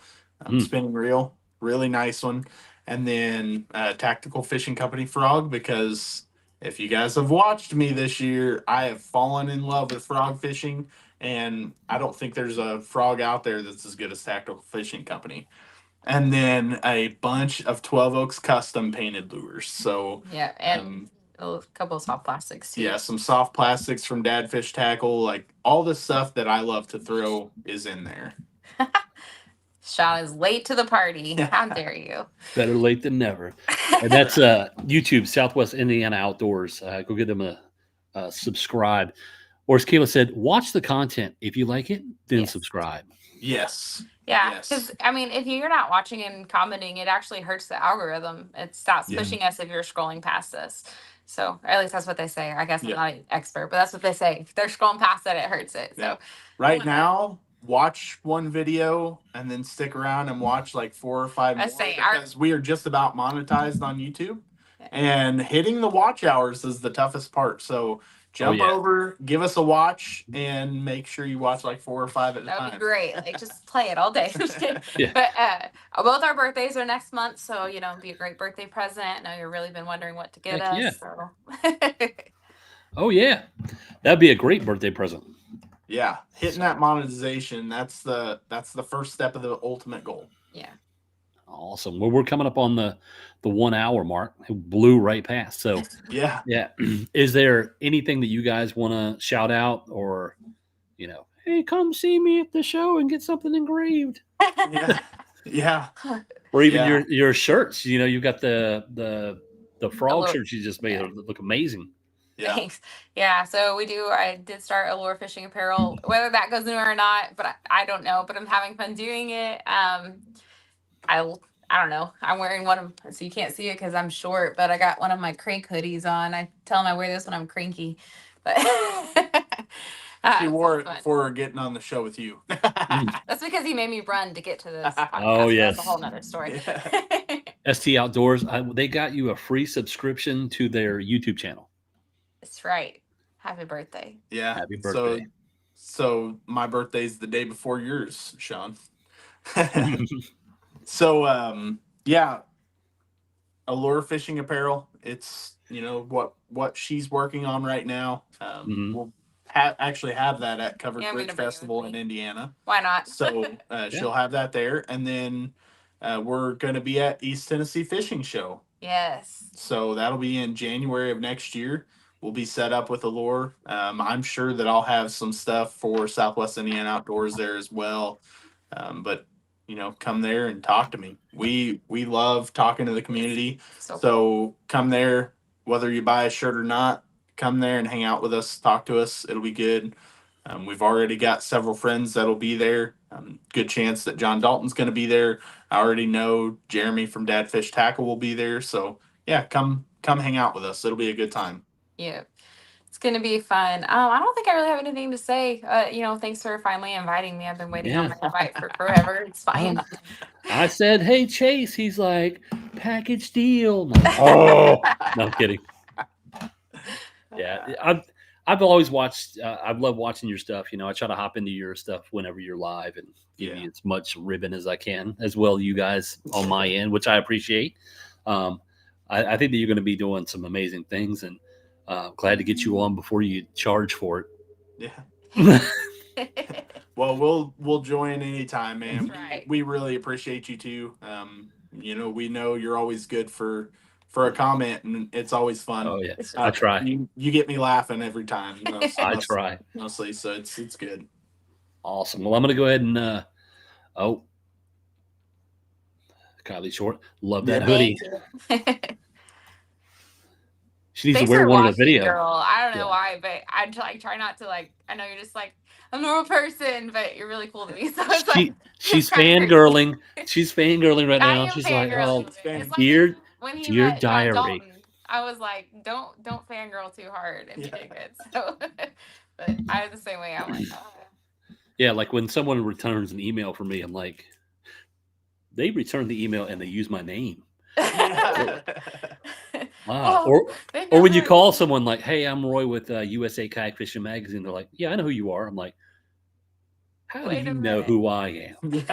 spinning reel, really nice one. And then Tactical Fishing Company frog, because if you guys have watched me this year, I have fallen in love with frog fishing, and I don't think there's a frog out there that's as good as Tactical Fishing Company. And then a bunch of 12 Oaks custom painted lures. So yeah, and a couple of soft plastics too. Yeah, some soft plastics from Dad Fish Tackle. Like, all the stuff that I love to throw is in there. Sean is late to the party. How dare you? Better late than never. And that's YouTube, Southwest Indiana Outdoors. Go give them a subscribe. Or as Kayla said, watch the content. If you like it, then subscribe. Yes. Yeah, because if you're not watching and commenting, it actually hurts the algorithm. It stops pushing us if you're scrolling past us. So, or at least that's what they say. I guess I'm not an expert, but that's what they say. If they're scrolling past it, it hurts it. So, right now, watch one video and then stick around and watch like 4 or 5 more, because we are just about monetized on YouTube, and hitting the watch hours is the toughest part. So jump over, give us a watch, and make sure you watch like 4 or 5 at a time. That would be great. Like, just play it all day. Just kidding. But both our birthdays are next month, so it'd be a great birthday present. I know you've really been wondering what to get us. Yeah. So. Oh yeah, that'd be a great birthday present. Yeah, hitting that monetization, that's the first step of the ultimate goal. Yeah. Awesome. Well, we're coming up on the 1 hour mark. It blew right past. So yeah. Is there anything that you guys want to shout out, or, hey, come see me at the show and get something engraved? Yeah. Or even your shirts. You've got the frog shirts you just made. They look amazing. Yeah. Thanks. Yeah, so I did start Allure Fishing Apparel, whether that goes anywhere or not, but I don't know, but I'm having fun doing it. I don't know. I'm wearing one of, so you can't see it because I'm short, but I got one of my crank hoodies on. I tell them I wear this when I'm cranky, but She so wore it's it fun. before getting on the show with you. That's because he made me run to get to this podcast. Oh, So yes. that's a whole nother story. ST Outdoors, they got you a free subscription to their YouTube channel. That's right. Happy birthday. Yeah. Happy birthday. So my birthday's the day before yours, Sean. So yeah, Allure Fishing Apparel. It's what she's working on right now. Mhm. We'll actually have that at Covered Yeah, I'm Bridge gonna bring it Festival with in me. Indiana. Why not? So she'll have that there, and then we're going to be at East Tennessee Fishing Show. Yes. So that'll be in January of next year. We'll be set up with Allure. I'm sure that I'll have some stuff for Southwest Indiana Outdoors there as well. But come there and talk to me. We love talking to the community. So come there, whether you buy a shirt or not. Come there and hang out with us. Talk to us. It'll be good. We've already got several friends that'll be there. Good chance that John Dalton's going to be there. I already know Jeremy from Dad Fish Tackle will be there. So yeah, come hang out with us. It'll be a good time. Yeah. It's going to be fun. I don't think I really have anything to say. Thanks for finally inviting me. I've been waiting on my invite for forever. It's fine. I said, "Hey, Chase." He's like, "Package deal." I'm like, oh, no, I'm kidding. Yeah, I've always watched. I've loved watching your stuff. I try to hop into your stuff whenever you're live and give you as much ribbon as I can, as well you guys on my end, which I appreciate. I think that you're going to be doing some amazing things, and glad to get you on before you charge for Yeah. it. Well, we'll join anytime, man. That's right. We really appreciate you too. We know you're always good for a comment, and it's always fun. Oh yeah, I try. You get me laughing every time. I try. Mostly, so it's good. Awesome. Well, I'm going to go ahead and Kylie Short, love that hoodie. She needs to wear one in the video. Girl, I don't know why, but I try not to I know you're just a normal person, but you're really cool to me. So it's she's fangirling. She's fangirling right now. She's like, "Oh, dear diary." Dalton, I was like, "Don't fangirl too hard and get good." So, but I was the same way. I'm like, oh. Yeah, like when someone returns an email from me, I'm like, they returned the email and they use my name. Wow. Or when you call someone like, "Hey, I'm Roy with USA Kayak Fishing Magazine," they're like, "Yeah, I know who you are." I'm like, "How do you know who I am?"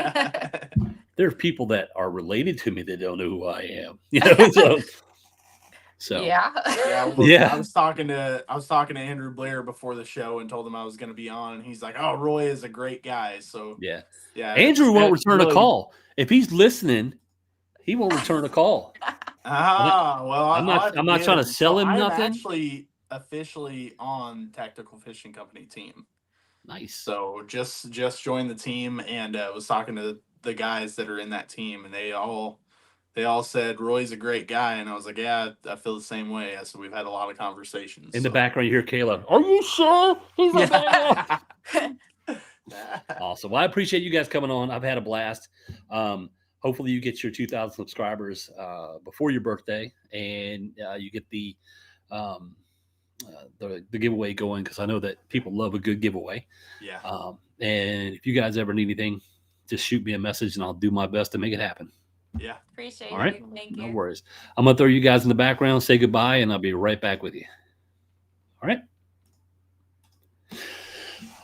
There are people that are related to me that don't know who I am. So yeah. I was talking to Andrew Blair before the show and told him I was going to be on, and he's like, "Oh, Roy is a great guy." So yeah. Andrew won't return a call if he's listening. He won't return a call. Well, I'm not trying to sell him nothing. I'm actually officially on Tactical Fishing Company team. Nice. So just joined the team, and was talking to the guys that are in that team, and they all said Roy's a great guy, and I was like, yeah, I feel the same way. So we've had a lot of conversations. In the background, you hear Kayla. Are you sure he's a guy? Awesome. Well, I appreciate you guys coming on. I've had a blast. Hopefully you get your 2,000 subscribers before your birthday, and you get the giveaway going, because I know that people love a good giveaway. Yeah. And if you guys ever need anything, just shoot me a message, and I'll do my best to make it happen. Yeah. Appreciate All right. it. Thank you. No worries. I'm going to throw you guys in the background, say goodbye, and I'll be right back with you. All right.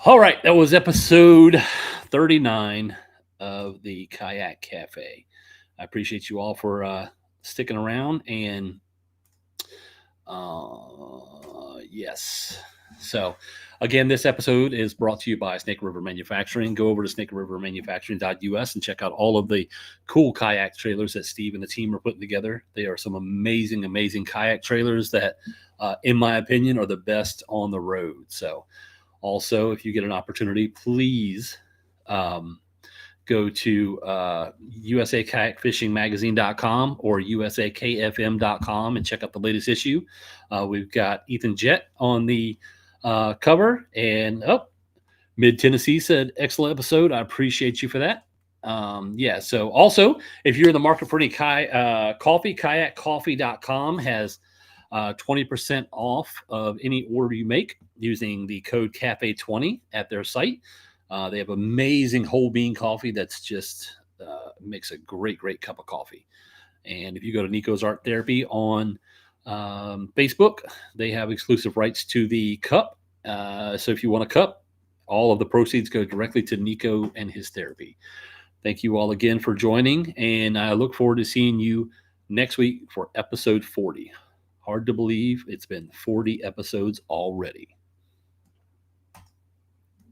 All right. That was episode 39 of the Kayak Cafe. I appreciate you all for sticking around, and yes. So again, this episode is brought to you by Snake River Manufacturing. Go over to snakerivermanufacturing.us and check out all of the cool kayak trailers that Steve and the team are putting together. They are some amazing, amazing kayak trailers that, in my opinion, are the best on the road. So also, if you get an opportunity, please go to usakayakfishingmagazine.com or usakfm.com and check out the latest issue. We've got Ethan Jett on the cover, and Mid Tennessee said, excellent episode. I appreciate you for that. So also, if you're in the market for any coffee, kayakcoffee.com has 20% off of any order you make using the code CAFE20 at their site. They have amazing whole bean coffee that's just makes a great cup of coffee. And if you go to Nico's Art Therapy on Facebook, they have exclusive rights to the cup. So if you want a cup, all of the proceeds go directly to Nico and his therapy. Thank you all again for joining, and I look forward to seeing you next week for episode 40. Hard to believe it's been 40 episodes already.